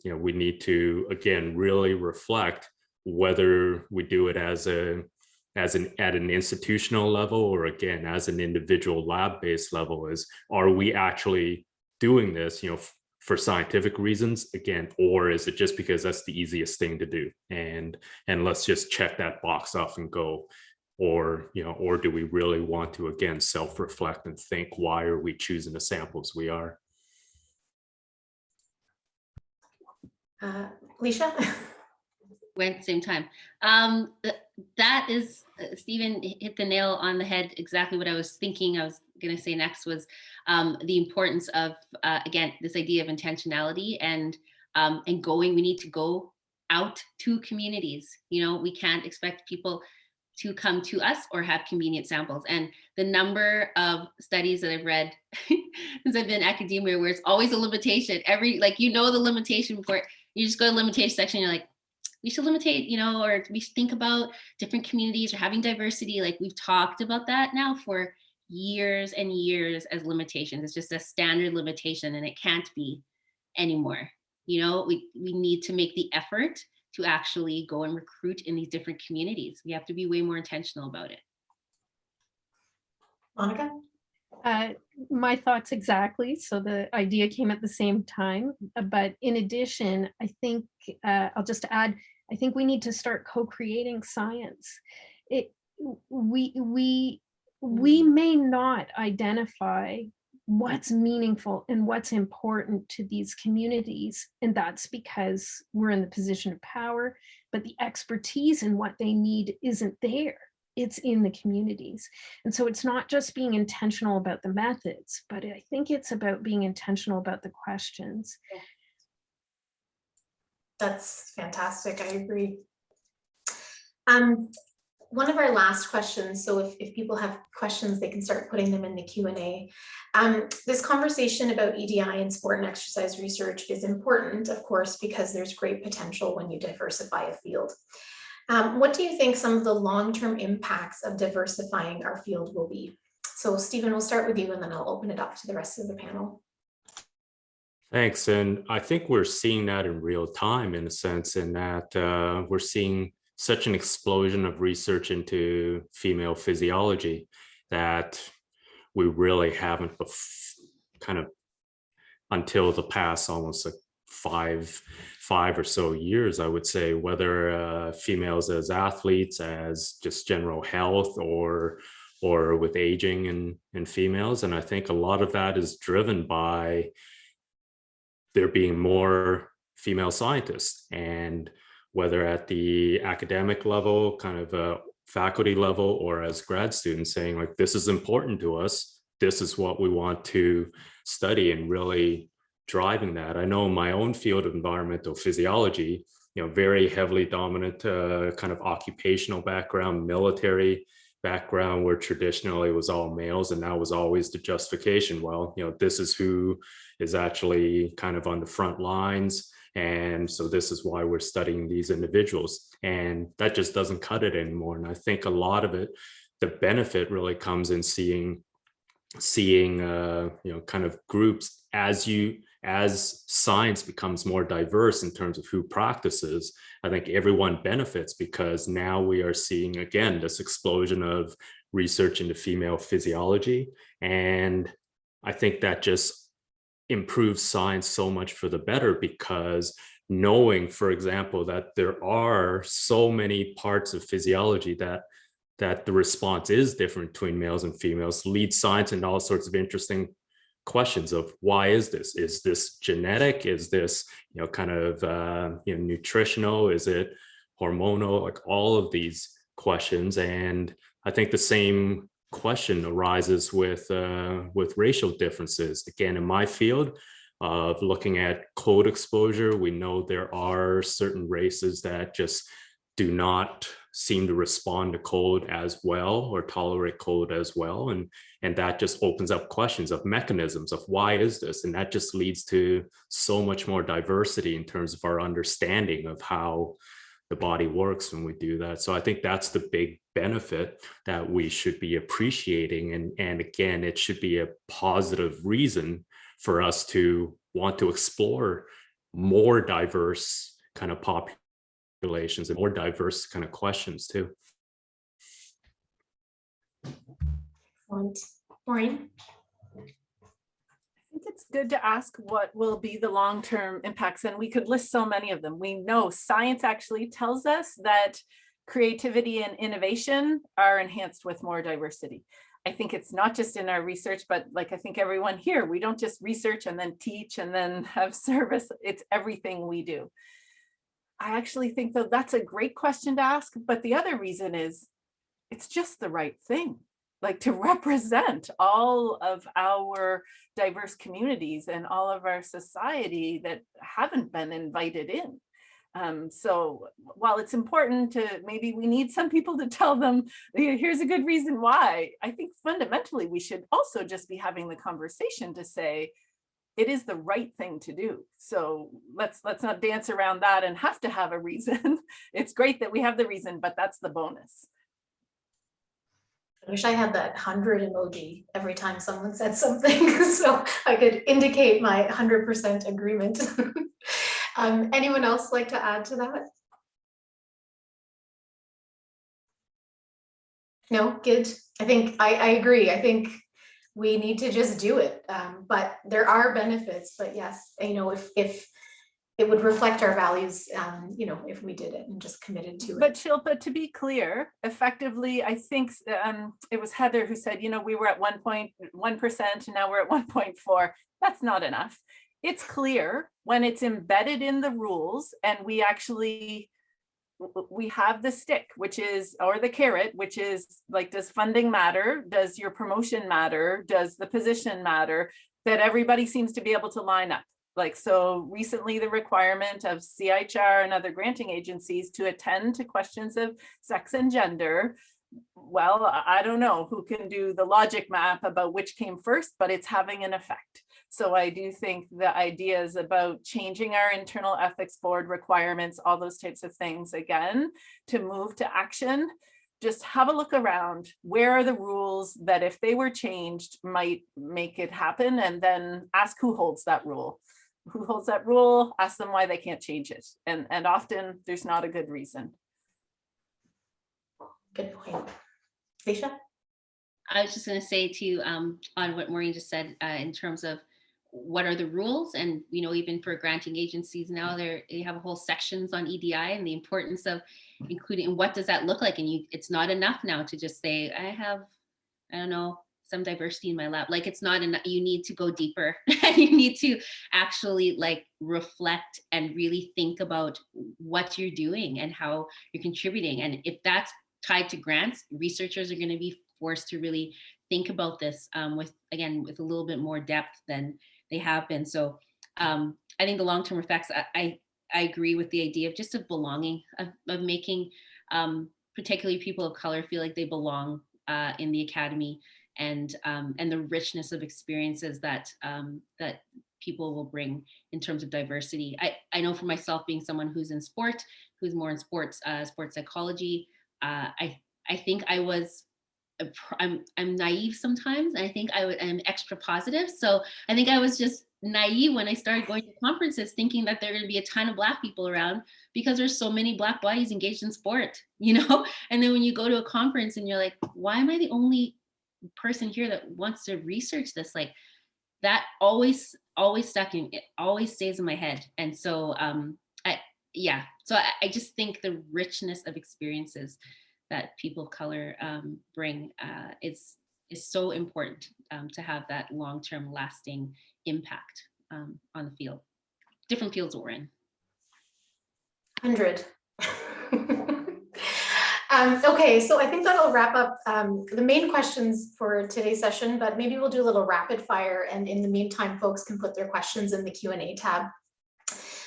Speaker 5: we need to, again, really reflect whether we do it at an institutional level, or again, as an individual lab-based level, is, are we actually doing this, for scientific reasons, again, or is it just because that's the easiest thing to do? And let's just check that box off and go. Or do we really want to, again, self-reflect and think, why are we choosing the samples we are?
Speaker 1: Leisha?
Speaker 3: Went same time. That is, Stephen hit the nail on the head. Exactly what I was thinking. I was going to say next was the importance of, again, this idea of intentionality and going. We need to go out to communities. We can't expect people to come to us or have convenient samples. And the number of studies that I've read since I've been in academia, where it's always a limitation. The limitation before you just go to limitation section, you're like, we should limitate, or we should think about different communities or having diversity. Like, we've talked about that now for years and years as limitations. It's just a standard limitation, and it can't be anymore. We need to make the effort to actually go and recruit in these different communities. We have to be way more intentional about it.
Speaker 1: Monica?
Speaker 4: my thoughts exactly. So the idea came at the same time. But in addition, I think I'll just add, I think we need to start co-creating science. We may not identify what's meaningful and what's important to these communities, and that's because we're in the position of power, but the expertise in what they need isn't there. It's in the communities. And so it's not just being intentional about the methods, but I think it's about being intentional about the questions.
Speaker 1: That's fantastic. I agree. One of our last questions, so if people have questions, they can start putting them in the Q&A. This conversation about EDI and sport and exercise research is important, of course, because there's great potential when you diversify a field. What do you think some of the long-term impacts of diversifying our field will be? So Stephen, we'll start with you and then I'll open it up to the rest of the panel.
Speaker 5: Thanks. And I think we're seeing that in real time, in a sense, in that we're seeing such an explosion of research into female physiology that we really haven't kind of until the past almost like five or so years, I would say, whether females as athletes, as just general health, or with aging in females. And I think a lot of that is driven by there being more female scientists, and whether at the academic level, kind of faculty level, or as grad students saying, like, this is important to us, this is what we want to study, and really driving that. I know in my own field of environmental physiology, very heavily dominant kind of occupational background, military background, where traditionally it was all males, and that was always the justification. Well, this is who is actually kind of on the front lines, and so this is why we're studying these individuals, and that just doesn't cut it anymore. And I think a lot of it, the benefit really comes in seeing kind of groups as science becomes more diverse in terms of who practices. I think everyone benefits, because now we are seeing, again, this explosion of research into female physiology. And I think that just improves science so much for the better, because knowing, for example, that there are so many parts of physiology that the response is different between males and females leads science into all sorts of interesting questions of, why is this? Is this genetic? Is this, kind of, nutritional? Is it hormonal? Like, all of these questions. And I think the same question arises with racial differences. Again, in my field of looking at cold exposure, we know there are certain races that just do not seem to respond to cold as well, or tolerate cold as well. And that just opens up questions of mechanisms of, why is this? And that just leads to so much more diversity in terms of our understanding of how the body works when we do that. So I think that's the big benefit that we should be appreciating. And again, it should be a positive reason for us to want to explore more diverse kind of populations and more diverse kind of questions too.
Speaker 1: Excellent. Maureen?
Speaker 2: I think it's good to ask what will be the long-term impacts, and we could list so many of them. We know science actually tells us that creativity and innovation are enhanced with more diversity. I think it's not just in our research, but like, I think everyone here, we don't just research and then teach and then have service. It's everything we do. I actually think that that's a great question to ask, but the other reason is it's just the right thing, like to represent all of our diverse communities and all of our society that haven't been invited in. So while it's important to, maybe we need some people to tell them, here's a good reason why, I think fundamentally we should also just be having the conversation to say, it is the right thing to do. So let's not dance around that and have to have a reason. It's great that we have the reason, but that's the bonus.
Speaker 1: I wish I had that 100 emoji every time someone said something, so I could indicate my 100% agreement. Anyone else like to add to that? No, good. I think I agree. I think we need to just do it. But there are benefits, but yes, you know, if it would reflect our values, you know, if we did it and just committed to it.
Speaker 2: But Shilpa, to be clear, effectively, I think it was Heather who said, you know, we were at 1.1% and now we're at 1.4. That's not enough. It's clear when it's embedded in the rules and we have the stick, which is, or the carrot, which is like, does funding matter? Does your promotion matter? Does the position matter? That everybody seems to be able to line up. Like, so recently the requirement of CIHR and other granting agencies to attend to questions of sex and gender. Well, I don't know who can do the logic map about which came first, but it's having an effect. So I do think the ideas about changing our internal ethics board requirements, all those types of things, again, to move to action, just have a look around. Where are the rules that if they were changed might make it happen? And then ask who holds that rule. Who holds that rule, ask them why they can't change it. And often there's not a good reason.
Speaker 1: Good point. Leisha?
Speaker 3: I was just going to say to on what Maureen just said in terms of what are the rules, and you know, even for granting agencies now, they have a whole sections on EDI and the importance of including, and what does that look like? And it's not enough now to just say I don't know, some diversity in my lab. Like, it's not enough. You need to go deeper and you need to actually like reflect and really think about what you're doing and how you're contributing. And if that's tied to grants, researchers are going to be forced to really think about this with a little bit more depth than they have been. So I think the long-term effects, I agree with the idea of just of belonging, of making particularly people of color feel like they belong in the academy, and the richness of experiences that that people will bring in terms of diversity. I know for myself, being someone who's in sport, who's more in sports psychology, I think I'm naive sometimes. I think I'm extra positive. So I think I was just naive when I started going to conferences, thinking that there are going to be a ton of Black people around because there's so many Black bodies engaged in sport, you know? And then when you go to a conference and you're like, why am I the only person here that wants to research this? Like, that always stuck in, it always stays in my head. And so I just think the richness of experiences that people of color bring is so important to have that long-term lasting impact on the field, different fields that we're in.
Speaker 1: 100. Okay, so I think that'll wrap up the main questions for today's session, but maybe we'll do a little rapid fire, and in the meantime, folks can put their questions in the Q&A tab.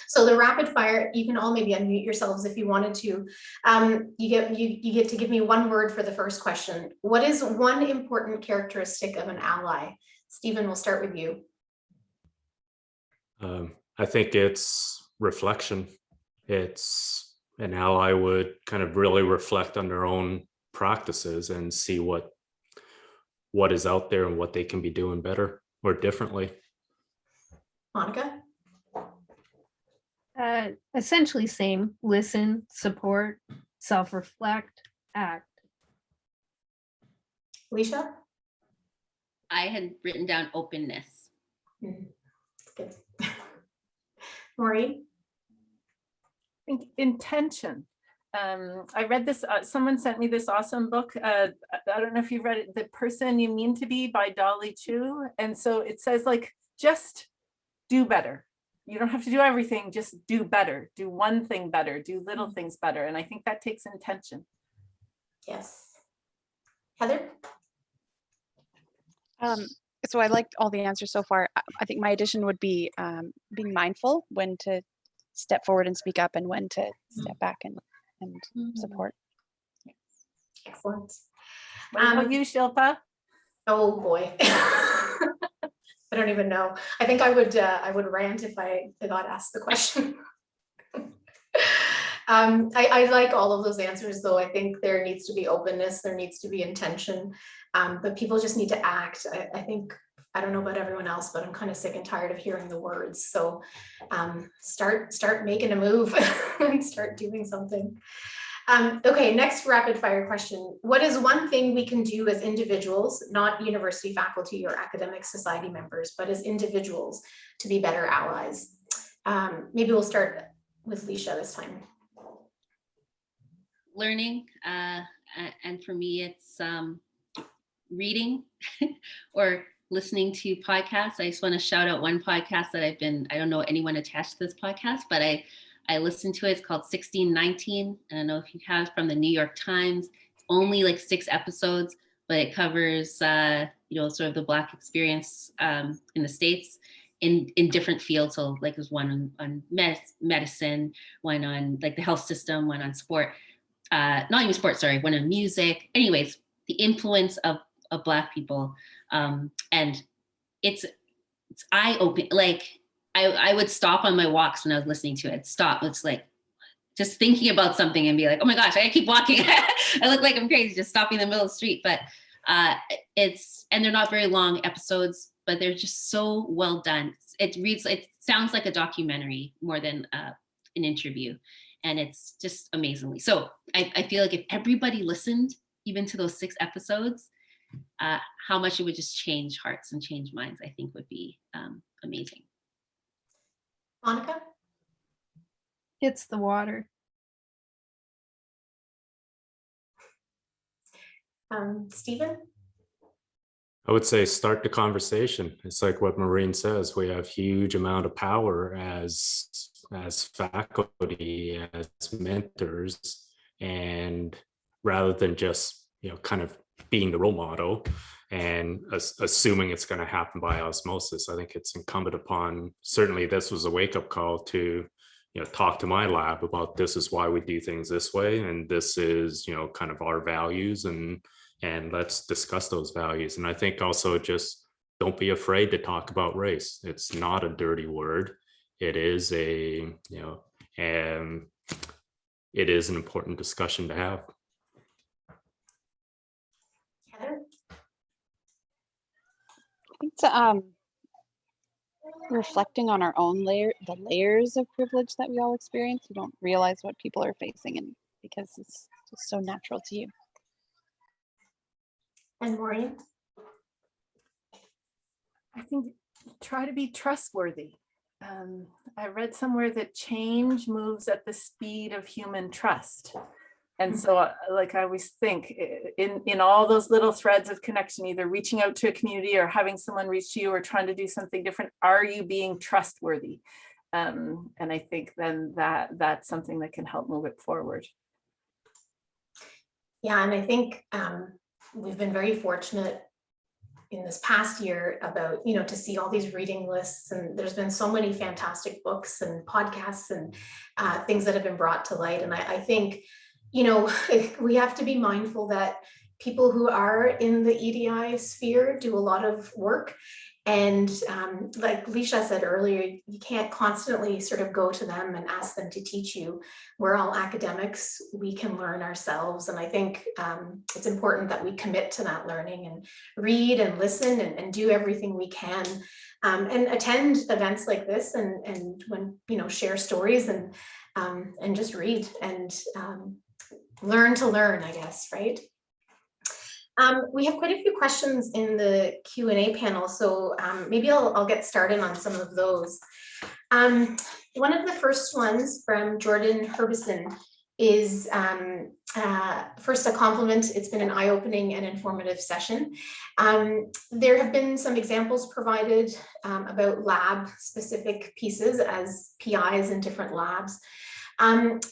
Speaker 1: So the rapid fire, you can all maybe unmute yourselves if you wanted to. You get to give me one word for the first question. What is one important characteristic of an ally? Stephen, we'll start with you.
Speaker 5: I think it's reflection. An ally would kind of really reflect on their own practices and see what is out there and what they can be doing better or differently.
Speaker 1: Monica?
Speaker 4: Essentially same. Listen, support, self-reflect, act.
Speaker 1: Leisha?
Speaker 3: I had written down openness.
Speaker 1: Good. Maureen?
Speaker 2: I think intention. I read this, someone sent me this awesome book. I don't know if you've read it, The Person You Mean to Be by Dolly Chu. And so it says, like, just do better. You don't have to do everything, just do better. Do one thing better, do little things better. And I think that takes intention.
Speaker 1: Yes. Heather?
Speaker 6: So I liked all the answers so far. I think my addition would be being mindful when to step forward and speak up and when to step back and support.
Speaker 1: Excellent.
Speaker 2: What about you, Shilpa?
Speaker 1: Oh boy. I don't even know. I think I would rant if I got asked the question. I like all of those answers, though. I think there needs to be openness, there needs to be intention, but people just need to act. I think, I don't know about everyone else, but I'm kind of sick and tired of hearing the words. So start making a move and start doing something. Okay, next rapid fire question. What is one thing we can do as individuals, not university faculty or academic society members, but as individuals to be better allies? Maybe we'll start with Leisha this time.
Speaker 3: Learning, and for me, it's reading or listening to podcasts. I just want to shout out one podcast that I don't know anyone attached to this podcast, but I listened to it. It's called 1619. I don't know if you have, from the New York Times. It's only like 6 episodes, but it covers, sort of the Black experience in the States in different fields. So like there's one on medicine, one on like the health system, one on sport, not even sports, sorry, one on music. Anyways, the influence of Black people. And it's eye-opening. Like I would stop on my walks when I was listening to it. Stop. It's like just thinking about something and be like, oh my gosh, I gotta keep walking. I look like I'm crazy just stopping in the middle of the street. But and they're not very long episodes, but they're just so well done. It sounds like a documentary more than an interview. And it's just amazingly. So I feel like if everybody listened even to those 6 episodes, how much it would just change hearts and change minds, I think would be amazing.
Speaker 1: Monica?
Speaker 4: It's the water.
Speaker 1: Stephen?
Speaker 5: I would say start the conversation. It's like what Maureen says, we have huge amount of power as faculty, as mentors, and rather than just, kind of being the role model and assuming it's going to happen by osmosis, I think it's incumbent upon, certainly this was a wake-up call to, talk to my lab about this is why we do things this way, and this is, kind of our values, and let's discuss those values. And I think also just don't be afraid to talk about race. It's not a dirty word. It is it is an important discussion to have.
Speaker 1: Heather?
Speaker 6: It's reflecting on our own the layers of privilege that we all experience. You don't realize what people are facing, and because it's just so natural to you.
Speaker 1: And Maureen?
Speaker 2: I think try to be trustworthy. I read somewhere that change moves at the speed of human trust. And so like I always think in all those little threads of connection, either reaching out to a community or having someone reach to you or trying to do something different, are you being trustworthy? And I think then that's something that can help move it forward.
Speaker 1: Yeah, and I think we've been very fortunate in this past year about, to see all these reading lists, and there's been so many fantastic books and podcasts and things that have been brought to light. And I think, we have to be mindful that people who are in the EDI sphere do a lot of work. And like Leisha said earlier, you can't constantly sort of go to them and ask them to teach you. We're all academics, we can learn ourselves. And I think it's important that we commit to that learning and read and listen and do everything we can. And attend events like this and when, share stories and just read and learn to learn, I guess, right? We have quite a few questions in the Q&A panel, so maybe I'll get started on some of those. One of the first ones from Jordan Herbison is first a compliment. It's been an eye-opening and informative session. There have been some examples provided about lab-specific pieces as PIs in different labs.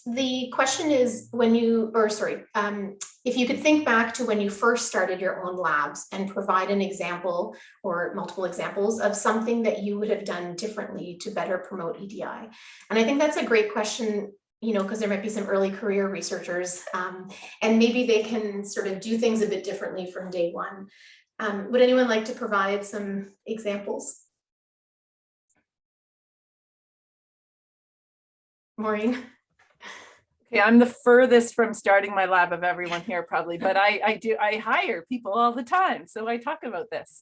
Speaker 1: The question is if you could think back to when you first started your own labs and provide an example or multiple examples of something that you would have done differently to better promote EDI. And I think that's a great question, because there might be some early career researchers and maybe they can sort of do things a bit differently from day one. Would anyone like to provide some examples? Maureen?
Speaker 2: Okay, I'm the furthest from starting my lab of everyone here probably, but I hire people all the time, so I talk about this.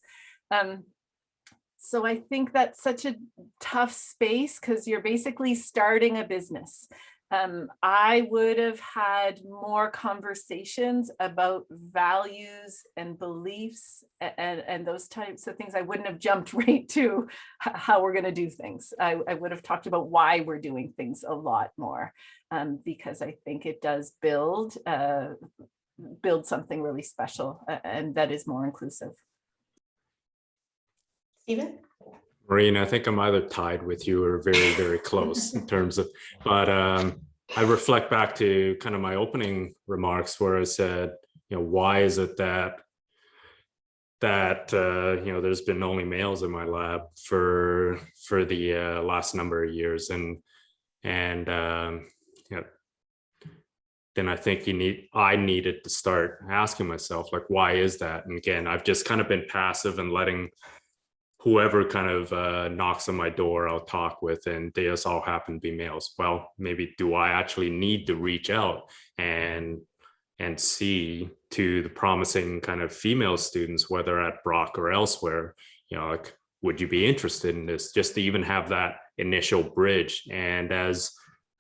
Speaker 2: So I think that's such a tough space because you're basically starting a business. I would have had more conversations about values and beliefs and those types of things. I wouldn't have jumped right to how we're going to do things. I would have talked about why we're doing things a lot more, because I think it does build something really special and that is more inclusive.
Speaker 1: Stephen?
Speaker 5: Maureen, I think I'm either tied with you or very, very close in terms of, but I reflect back to kind of my opening remarks where I said, why is it that there's been only males in my lab for the last number of years, and then I think I needed to start asking myself, like, why is that? And again, I've just kind of been passive and letting whoever kind of knocks on my door, I'll talk with, and they just all happen to be males. Well, maybe do I actually need to reach out and see to the promising kind of female students, whether at Brock or elsewhere, like, would you be interested in this? Just to even have that initial bridge. And as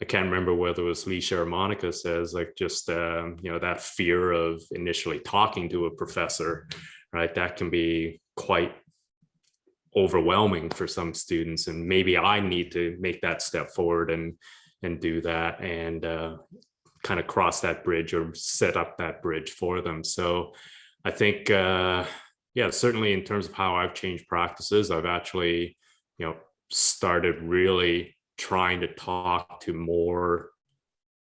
Speaker 5: I can't remember whether it was Leisha or Monica says, like, just that fear of initially talking to a professor, right? That can be quite overwhelming for some students, and maybe I need to make that step forward and do that and kind of cross that bridge or set up that bridge for them. So I think certainly in terms of how I've changed practices, I've actually started really trying to talk to more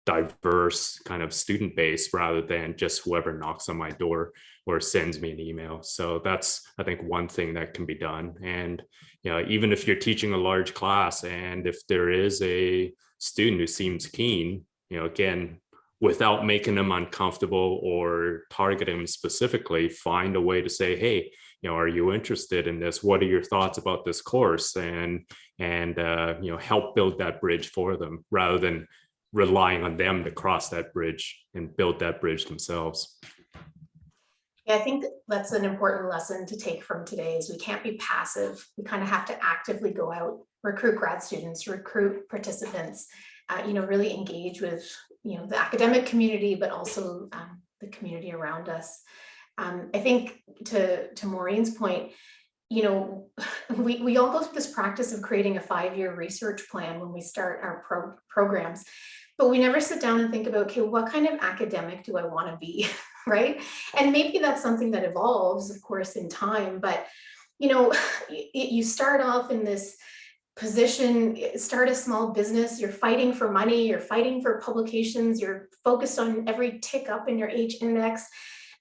Speaker 5: diverse kind of student base rather than just whoever knocks on my door or sends me an email. So that's, I think, one thing that can be done. And even if you're teaching a large class and if there is a student who seems keen, again, without making them uncomfortable or targeting them specifically, find a way to say, hey, are you interested in this? What are your thoughts about this course? And help build that bridge for them rather than relying on them to cross that bridge and build that bridge themselves.
Speaker 1: Yeah, I think that's an important lesson to take from today is we can't be passive. We kind of have to actively go out, recruit grad students, recruit participants, really engage with, the academic community, but also the community around us. I think to Maureen's point, we all go through this practice of creating a 5-year research plan when we start our programs, but we never sit down and think about, okay, what kind of academic do I want to be, right? And maybe that's something that evolves, of course, in time, but, you start off in this position, start a small business, you're fighting for money, you're fighting for publications, you're focused on every tick up in your H index,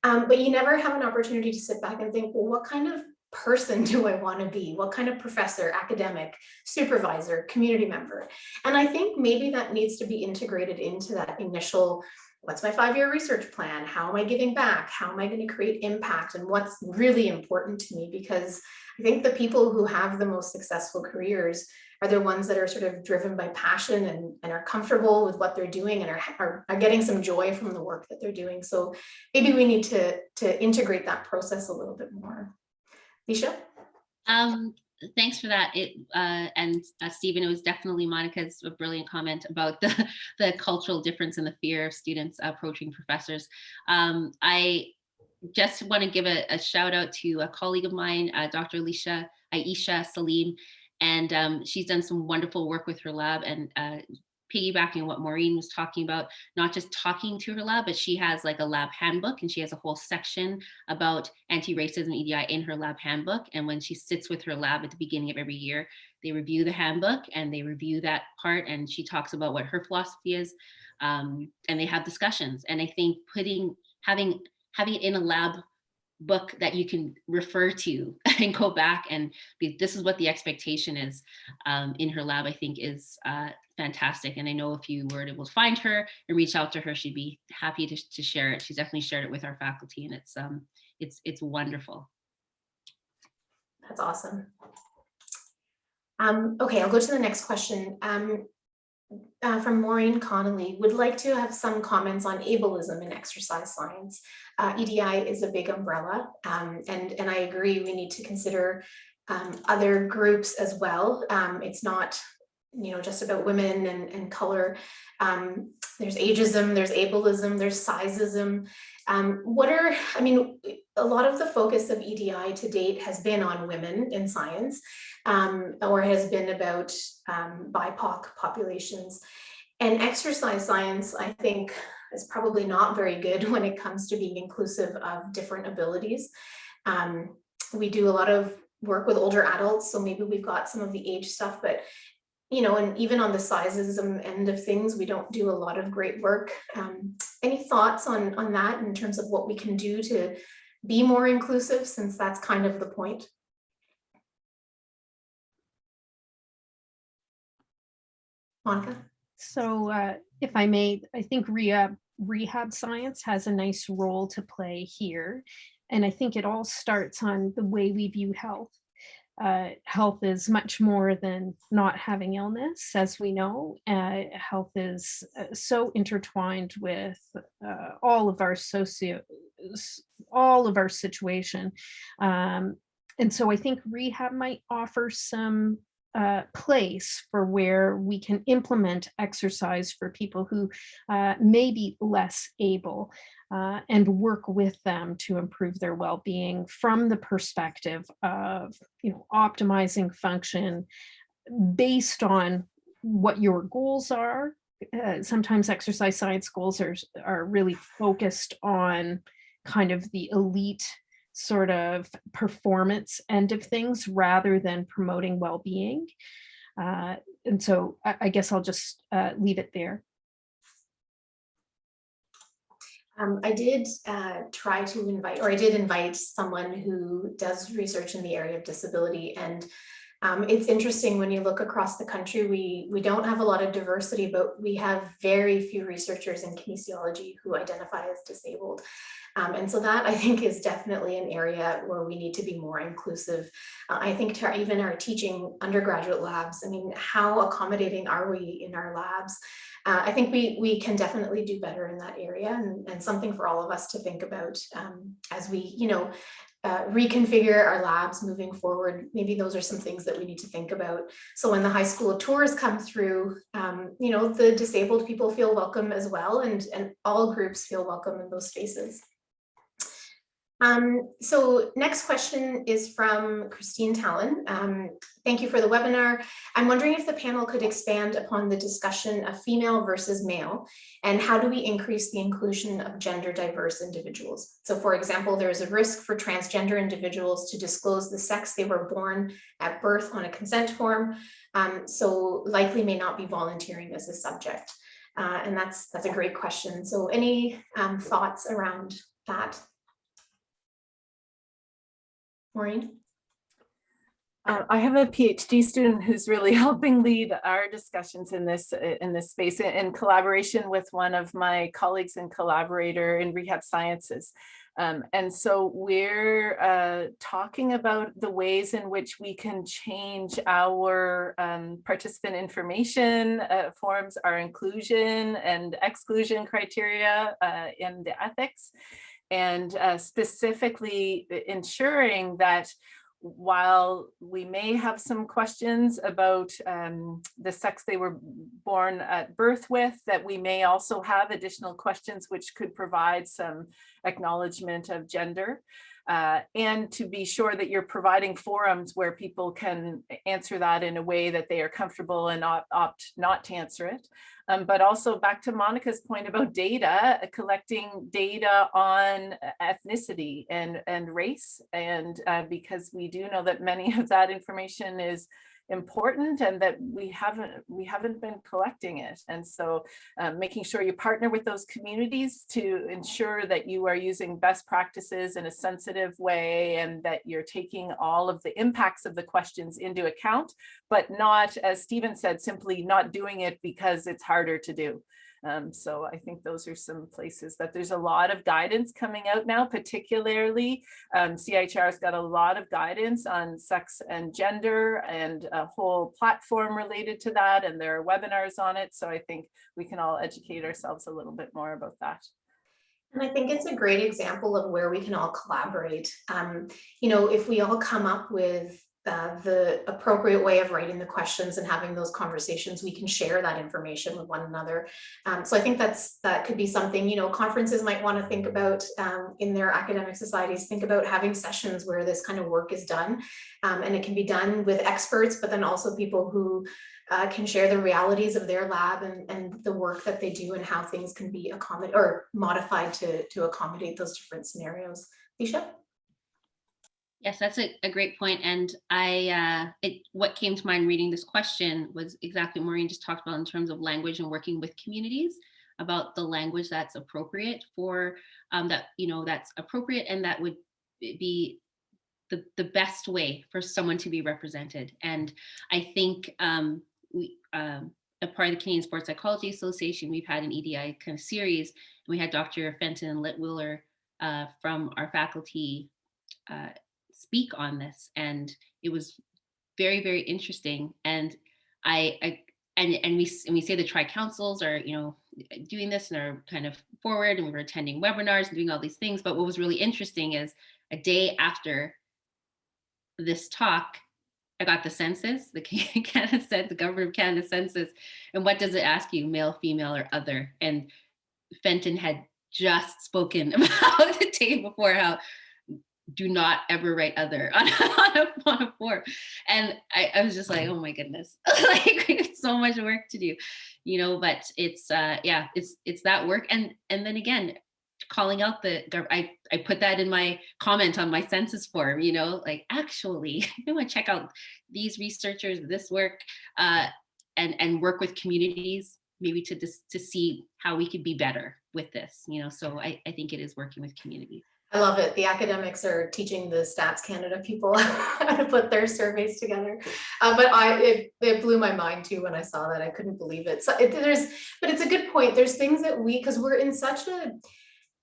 Speaker 1: but you never have an opportunity to sit back and think, well, what kind of person do I want to be? What kind of professor, academic, supervisor, community member? And I think maybe that needs to be integrated into that initial, what's my 5-year research plan? How am I giving back? How am I going to create impact? And what's really important to me? Because I think the people who have the most successful careers are the ones that are sort of driven by passion and are comfortable with what they're doing and are getting some joy from the work that they're doing. So maybe we need to integrate that process a little bit more. Leisha?
Speaker 3: Thanks for that. Stephen, it was definitely Monica's brilliant comment about the cultural difference and the fear of students approaching professors. I just want to give a shout out to a colleague of mine, Dr. Aisha Salim, and she's done some wonderful work with her lab and piggybacking on what Maureen was talking about, not just talking to her lab, but she has like a lab handbook and she has a whole section about anti-racism EDI in her lab handbook. And when she sits with her lab at the beginning of every year, they review the handbook and they review that part. And she talks about what her philosophy is, and they have discussions. And I think having it in a lab book that you can refer to and go back and this is what the expectation is in her lab, I think is fantastic. And I know if you were able to find her and reach out to her, she'd be happy to share it. She's definitely shared it with our faculty, and it's wonderful.
Speaker 1: That's awesome. Okay, I'll go to the next question. From Maureen Connolly, would like to have some comments on ableism in exercise science. EDI is a big umbrella, and I agree we need to consider other groups as well. It's not just about women and color. There's ageism, there's ableism, there's sizeism. A lot of the focus of EDI to date has been on women in science, or has been about BIPOC populations. And exercise science, I think, is probably not very good when it comes to being inclusive of different abilities. We do a lot of work with older adults, so maybe we've got some of the age stuff, but and even on the sizism end of things, we don't do a lot of great work. Any thoughts on that in terms of what we can do to be more inclusive, since that's kind of the point? Monica?
Speaker 4: So if I may, I think rehab science has a nice role to play here. And I think it all starts on the way we view health. Health is much more than not having illness, as we know. Health is so intertwined with all of our situation. And so I think rehab might offer some place for where we can implement exercise for people who may be less able, and work with them to improve their well-being from the perspective of optimizing function based on what your goals are. Sometimes exercise science goals are really focused on kind of the elite sort of performance end of things rather than promoting well-being. And so I guess I'll just leave it there.
Speaker 1: I did I did invite someone who does research in the area of disability, and it's interesting when you look across the country, we don't have a lot of diversity, but we have very few researchers in kinesiology who identify as disabled. And so that, I think, is definitely an area where we need to be more inclusive. I think even our teaching undergraduate labs, how accommodating are we in our labs? I think we can definitely do better in that area, and something for all of us to think about as we, reconfigure our labs moving forward. Maybe those are some things that we need to think about. So when the high school tours come through, the disabled people feel welcome as well, and all groups feel welcome in those spaces. So next question is from Christine Talon. Thank you for the webinar. I'm wondering if the panel could expand upon the discussion of female versus male, and how do we increase the inclusion of gender diverse individuals? So for example, there is a risk for transgender individuals to disclose the sex they were born at birth on a consent form, so likely may not be volunteering as a subject. And that's a great question. So any thoughts around that? Maureen?
Speaker 2: I have a PhD student who's really helping lead our discussions in this space in collaboration with one of my colleagues and collaborator in rehab sciences. And so we're talking about the ways in which we can change our participant information forms, our inclusion and exclusion criteria in the ethics, and specifically ensuring that while we may have some questions about the sex they were born at birth with, that we may also have additional questions which could provide some acknowledgement of gender, and to be sure that you're providing forums where people can answer that in a way that they are comfortable and opt not to answer it. But also back to Monica's point about data, collecting data on ethnicity and race, and because we do know that many of that information is important and that we haven't been collecting it. And so making sure you partner with those communities to ensure that you are using best practices in a sensitive way, and that you're taking all of the impacts of the questions into account, but not, as Stephen said, simply not doing it because it's harder to do. So I think those are some places that there's a lot of guidance coming out now, particularly CIHR's got a lot of guidance on sex and gender and a whole platform related to that, and there are webinars on it. So I think we can all educate ourselves a little bit more about that.
Speaker 1: And I think it's a great example of where we can all collaborate. If we all come up with the appropriate way of writing the questions and having those conversations, we can share that information with one another. So I think that could be something, you know, conferences might want to think about in their academic societies, think about having sessions where this kind of work is done. And it can be done with experts, but then also people who can share the realities of their lab and the work that they do and how things can be accommodated or modified to accommodate those different scenarios. Leisha?
Speaker 3: Yes, that's a great point. And what came to mind reading this question was exactly what Maureen just talked about in terms of language and working with communities about the language that's appropriate for that, you know, that's appropriate and that would be the best way for someone to be represented. And I think a part of the Canadian Sports Psychology Association, we've had an EDI kind of series, and we had Dr. Fenton and Litwiller from our faculty speak on this, and it was very, very interesting. And we say the tri-councils are, you know, doing this and are kind of forward, and we were attending webinars and doing all these things. But what was really interesting is a day after this talk, I got the census, the Canada said the Government of Canada census, and what does it ask you, male, female, or other? And Fenton had just spoken about the day before how do not ever write other on a form. And I was just like, oh my goodness, like we have so much work to do, you know, but it's it's that work. And then again, calling out I put that in my comment on my census form, you know, like actually, I want to check out these researchers, this work, and work with communities, maybe to see how we could be better with this, you know. So I think it is working with communities.
Speaker 1: I love it. The academics are teaching the Stats Canada people how to put their surveys together. But it blew my mind too when I saw that. I couldn't believe it. So but it's a good point. There's things that because we're in such a,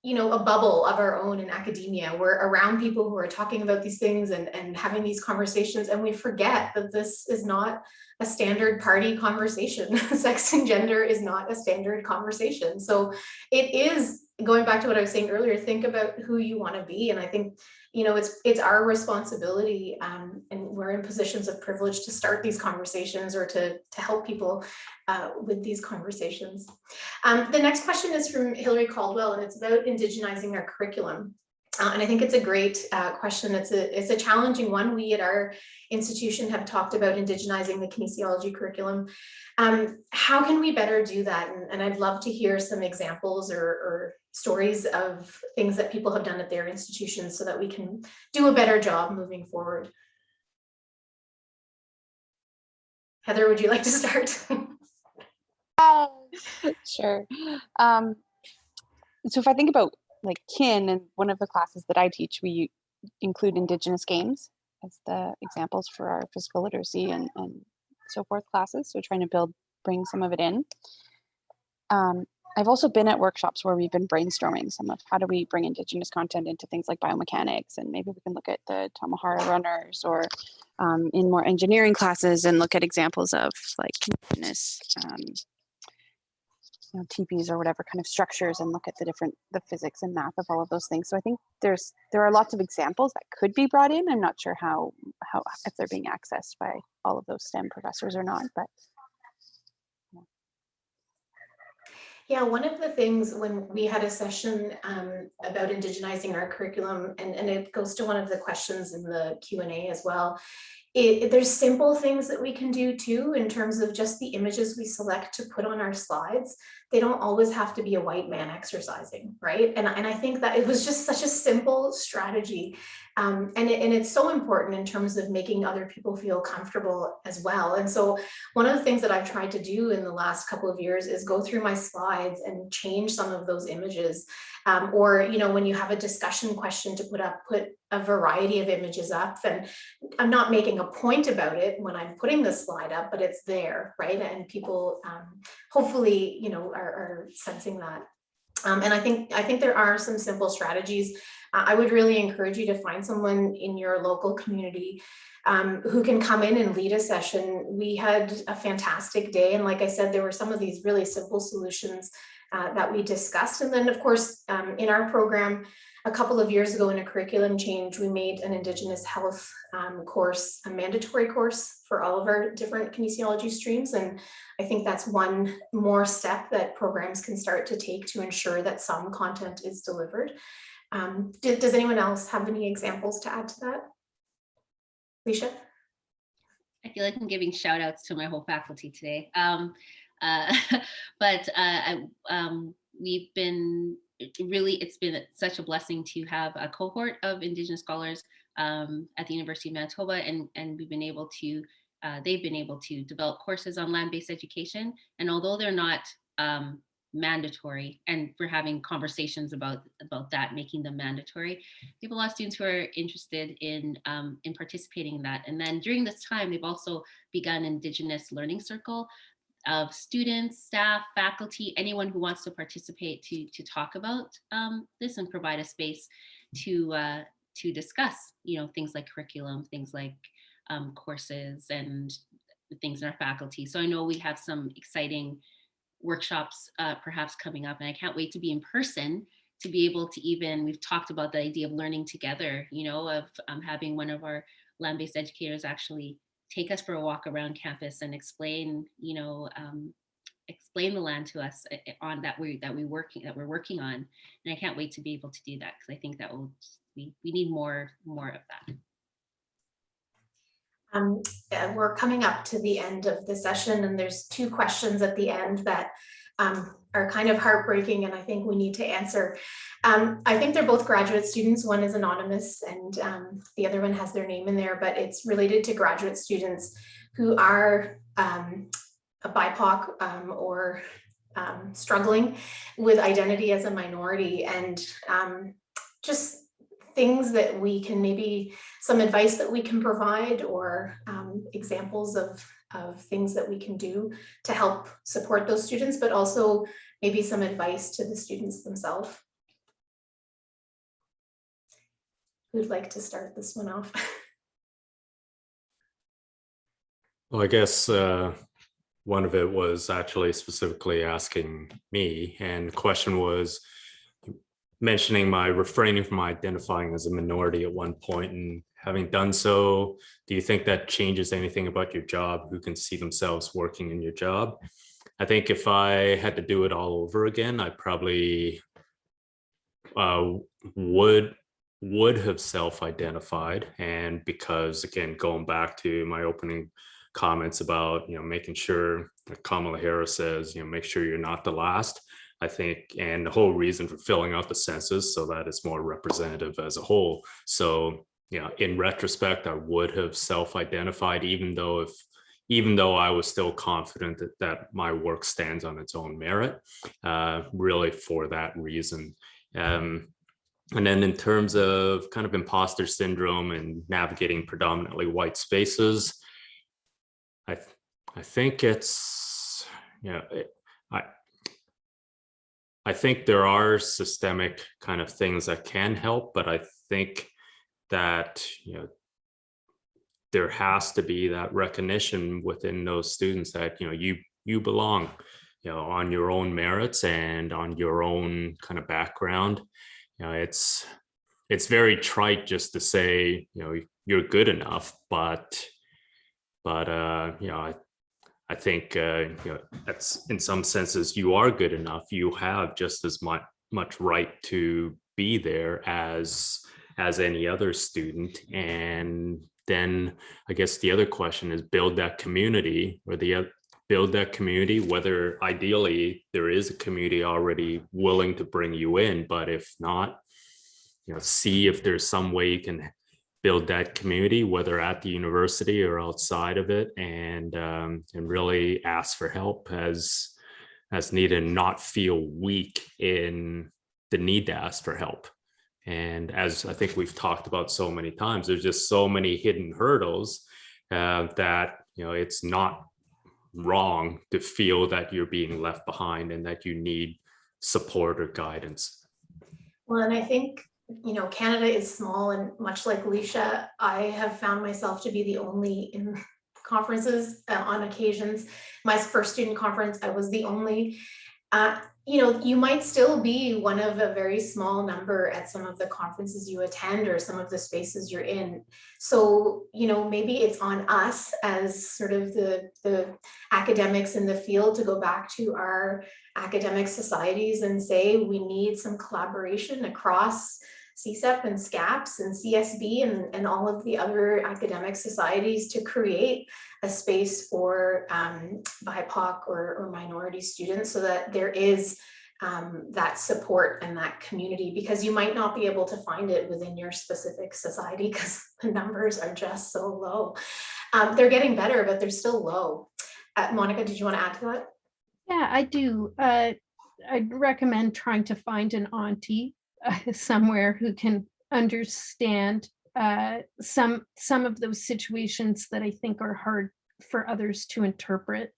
Speaker 1: you know, a bubble of our own in academia. We're around people who are talking about these things and having these conversations, and we forget that this is not a standard party conversation. Sex and gender is not a standard conversation. So it is, going back to what I was saying earlier, think about who you want to be. And I think, you know, it's our responsibility, and we're in positions of privilege to start these conversations or to help people with these conversations. The next question is from Hillary Caldwell, and it's about indigenizing our curriculum. And I think it's a great question. It's a challenging one. We at our institution have talked about indigenizing the kinesiology curriculum. How can we better do that? And I'd love to hear some examples or stories of things that people have done at their institutions so that we can do a better job moving forward. Heather, would you like to start?
Speaker 6: Sure. So if I think about like kin, and one of the classes that I teach, we include Indigenous games as the examples for our physical literacy and so forth classes. So trying to bring some of it in. I've also been at workshops where we've been brainstorming some of how do we bring Indigenous content into things like biomechanics, and maybe we can look at the Tamahara runners, or in more engineering classes and look at examples of like Indigenous you know, teepees or whatever kind of structures, and look at the physics and math of all of those things. So I think there are lots of examples that could be brought in. I'm not sure how if they're being accessed by all of those STEM professors or not, but
Speaker 1: yeah, one of the things when we had a session about indigenizing our curriculum, and it goes to one of the questions in the Q&A as well, there's simple things that we can do too in terms of just the images we select to put on our slides. They don't always have to be a white man exercising, right? And I think that it was just such a simple strategy. And it's so important in terms of making other people feel comfortable as well. And so one of the things that I've tried to do in the last couple of years is go through my slides and change some of those images. Or, you know, when you have a discussion question to put a variety of images up, and I'm not making a point about it when I'm putting the slide up, but it's there, right? And people hopefully, you know, are sensing that. And I think there are some simple strategies. I would really encourage you to find someone in your local community who can come in and lead a session. We had a fantastic day. And like I said, there were some of these really simple solutions that we discussed. And then of course, in our program, a couple of years ago in a curriculum change, we made an Indigenous health course a mandatory course for all of our different kinesiology streams. And I think that's one more step that programs can start to take to ensure that some content is delivered. Does anyone else have any examples to add to that? Leisha?
Speaker 3: I feel like I'm giving shout outs to my whole faculty today. We've been it's been such a blessing to have a cohort of Indigenous scholars at the University of Manitoba, and we've been able to, they've been able to develop courses on land-based education. And although they're not mandatory, and we're having conversations about that, making them mandatory, we have a lot of students who are interested in participating in that. And then during this time, they've also begun Indigenous Learning Circle of students, staff, faculty, anyone who wants to participate to talk about this and provide a space to discuss, things like curriculum, things like courses, and things in our faculty. So I know we have some exciting workshops perhaps coming up, and I can't wait to be in person to be able to we've talked about the idea of learning together, of having one of our land-based educators actually take us for a walk around campus and explain, explain the land to us on that we're working on. And I can't wait to be able to do that, because I think that we need more of that.
Speaker 1: We're coming up to the end of the session, and there's 2 questions at the end that are kind of heartbreaking, and I think we need to answer. I think they're both graduate students. One is anonymous, and the other one has their name in there, but it's related to graduate students who are a BIPOC or struggling with identity as a minority, and just things that we can, maybe some advice that we can provide, or examples of things that we can do to help support those students, but also maybe some advice to the students themselves. Who'd like to start this one off?
Speaker 5: Well, I guess one of it was actually specifically asking me, and the question was mentioning my refraining from identifying as a minority at one point, and having done so, do you think that changes anything about your job? Who can see themselves working in your job? I think if I had to do it all over again, I probably would have self-identified. And because, again, going back to my opening comments about, making sure, like Kamala Harris says, make sure you're not the last. I think, and the whole reason for filling out the census so that it's more representative as a whole. So, in retrospect, I would have self-identified, even though I was still confident that my work stands on its own merit, really for that reason. And then in terms of kind of imposter syndrome and navigating predominantly white spaces, I think it's, I think there are systemic kind of things that can help, but I think that, there has to be that recognition within those students that, you belong, on your own merits and on your own kind of background. It's very trite just to say, you're good enough, but I think, that's, in some senses, you are good enough. You have just as much right to be there as any other student. And then I guess the other question is build that community, whether ideally there is a community already willing to bring you in, but if not, see if there's some way you can build that community, whether at the university or outside of it, and really ask for help as needed, and not feel weak in the need to ask for help. And as I think we've talked about so many times, there's just so many hidden hurdles that, it's not wrong to feel that you're being left behind and that you need support or guidance.
Speaker 1: Well, and I think, Canada is small, and much like Leisha, I have found myself to be the only in conferences on occasions. My first student conference, I was the only. You might still be one of a very small number at some of the conferences you attend or some of the spaces you're in. So, maybe it's on us as sort of the academics in the field to go back to our academic societies and say, we need some collaboration across CSEP and SCAPS and CSB and all of the other academic societies to create a space for BIPOC or minority students so that there is that support and that community, because you might not be able to find it within your specific society because the numbers are just so low. They're getting better, but they're still low. Monica, did you want to add to that?
Speaker 4: Yeah, I do. I'd recommend trying to find an auntie somewhere who can understand some of those situations that I think are hard for others to interpret,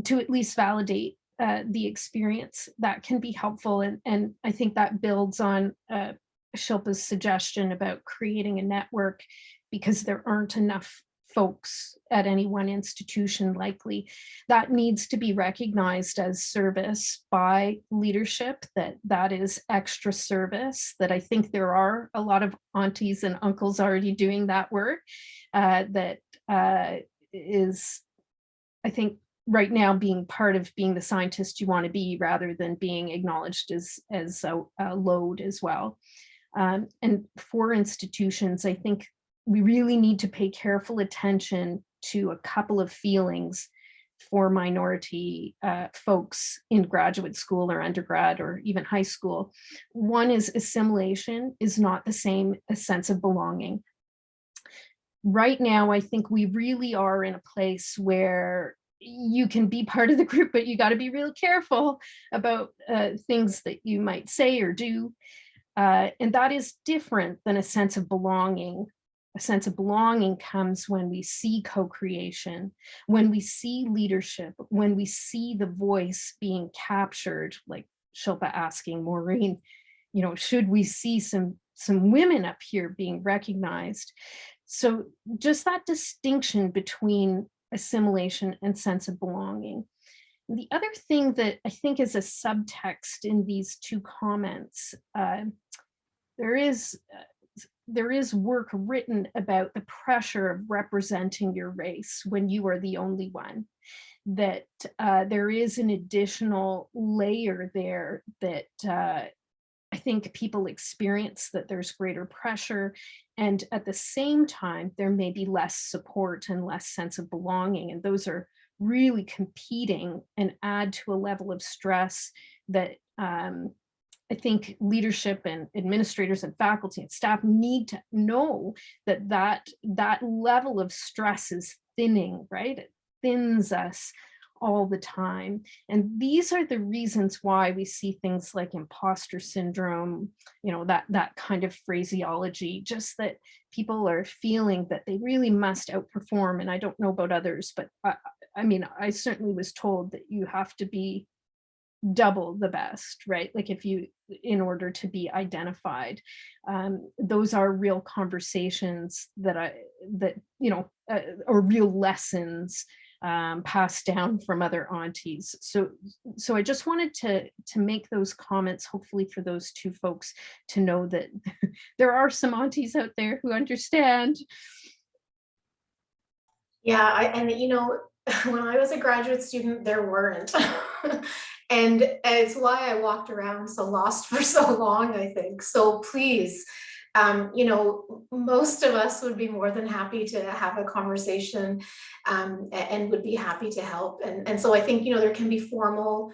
Speaker 4: to at least validate the experience. That can be helpful. And I think that builds on Shilpa's suggestion about creating a network, because there aren't enough folks at any one institution likely. That needs to be recognized as service by leadership, that is extra service, that I think there are a lot of aunties and uncles already doing that work. That is, I think, right now being part of being the scientist you want to be, rather than being acknowledged as a load as well. And for institutions, I think we really need to pay careful attention to a couple of feelings for minority folks in graduate school or undergrad or even high school. One is assimilation is not the same as sense of belonging. Right now, I think we really are in a place where you can be part of the group, but you got to be real careful about things that you might say or do. And that is different than a sense of belonging. A sense of belonging comes when we see co-creation, when we see leadership, when we see the voice being captured, like Shilpa asking Maureen, should we see some women up here being recognized? So just that distinction between assimilation and sense of belonging. The other thing that I think is a subtext in these two comments, there is work written about the pressure of representing your race when you are the only one, that there is an additional layer there that I think people experience, that there's greater pressure, and at the same time there may be less support and less sense of belonging, and those are really competing and add to a level of stress that I think leadership and administrators and faculty and staff need to know that level of stress is thinning, right? It thins us all the time. And these are the reasons why we see things like imposter syndrome, that kind of phraseology, just that people are feeling that they really must outperform. And I don't know about others, but I certainly was told that you have to be double the best, right? Like in order to be identified. Those are real conversations or real lessons passed down from other aunties. So I just wanted to make those comments, hopefully for those two folks to know that there are some aunties out there who understand.
Speaker 1: Yeah, when I was a graduate student, there weren't. And it's why I walked around so lost for so long, I think. So please, most of us would be more than happy to have a conversation and would be happy to help. And so I think, there can be formal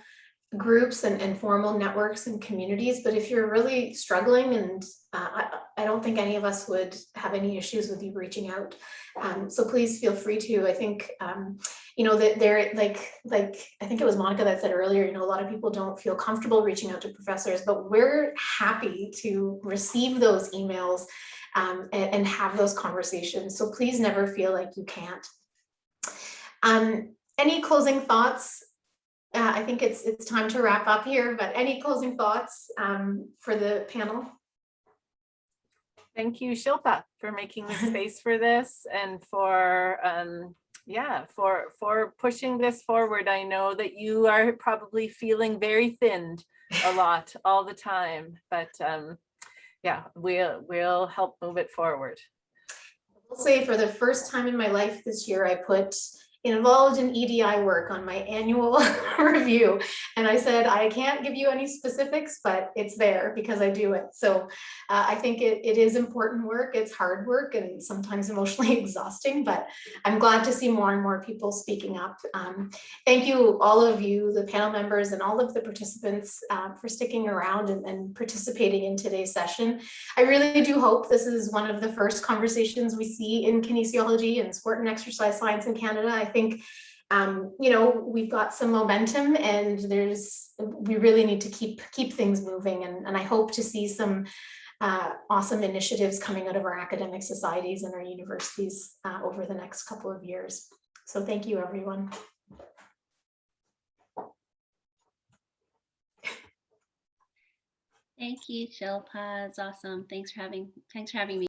Speaker 1: groups and formal networks and communities, but if you're really struggling, and I don't think any of us would have any issues with you reaching out. So please feel free to. I think, that they're like I think it was Monica that said earlier, a lot of people don't feel comfortable reaching out to professors, but we're happy to receive those emails and have those conversations. So please never feel like you can't. Any closing thoughts? I think it's time to wrap up here, but any closing thoughts for the panel?
Speaker 2: Thank you, Shilpa, for making the space for this and for yeah, for pushing this forward. I know that you are probably feeling very thinned a lot all the time, but yeah, we'll help move it forward.
Speaker 1: I'll say for the first time in my life this year, I put involved in EDI work on my annual review. And I said, I can't give you any specifics, but it's there because I do it. So I think it is important work. It's hard work and sometimes emotionally exhausting, but I'm glad to see more and more people speaking up. Thank you, all of you, the panel members and all of the participants for sticking around and participating in today's session. I really do hope this is one of the first conversations we see in kinesiology and sport and exercise science in Canada. I think, you know, we've got some momentum and we really need to keep things moving. And I hope to see some awesome initiatives coming out of our academic societies and our universities over the next couple of years. So thank you, everyone.
Speaker 3: Thank you, Shilpa. It's awesome. Thanks for having me.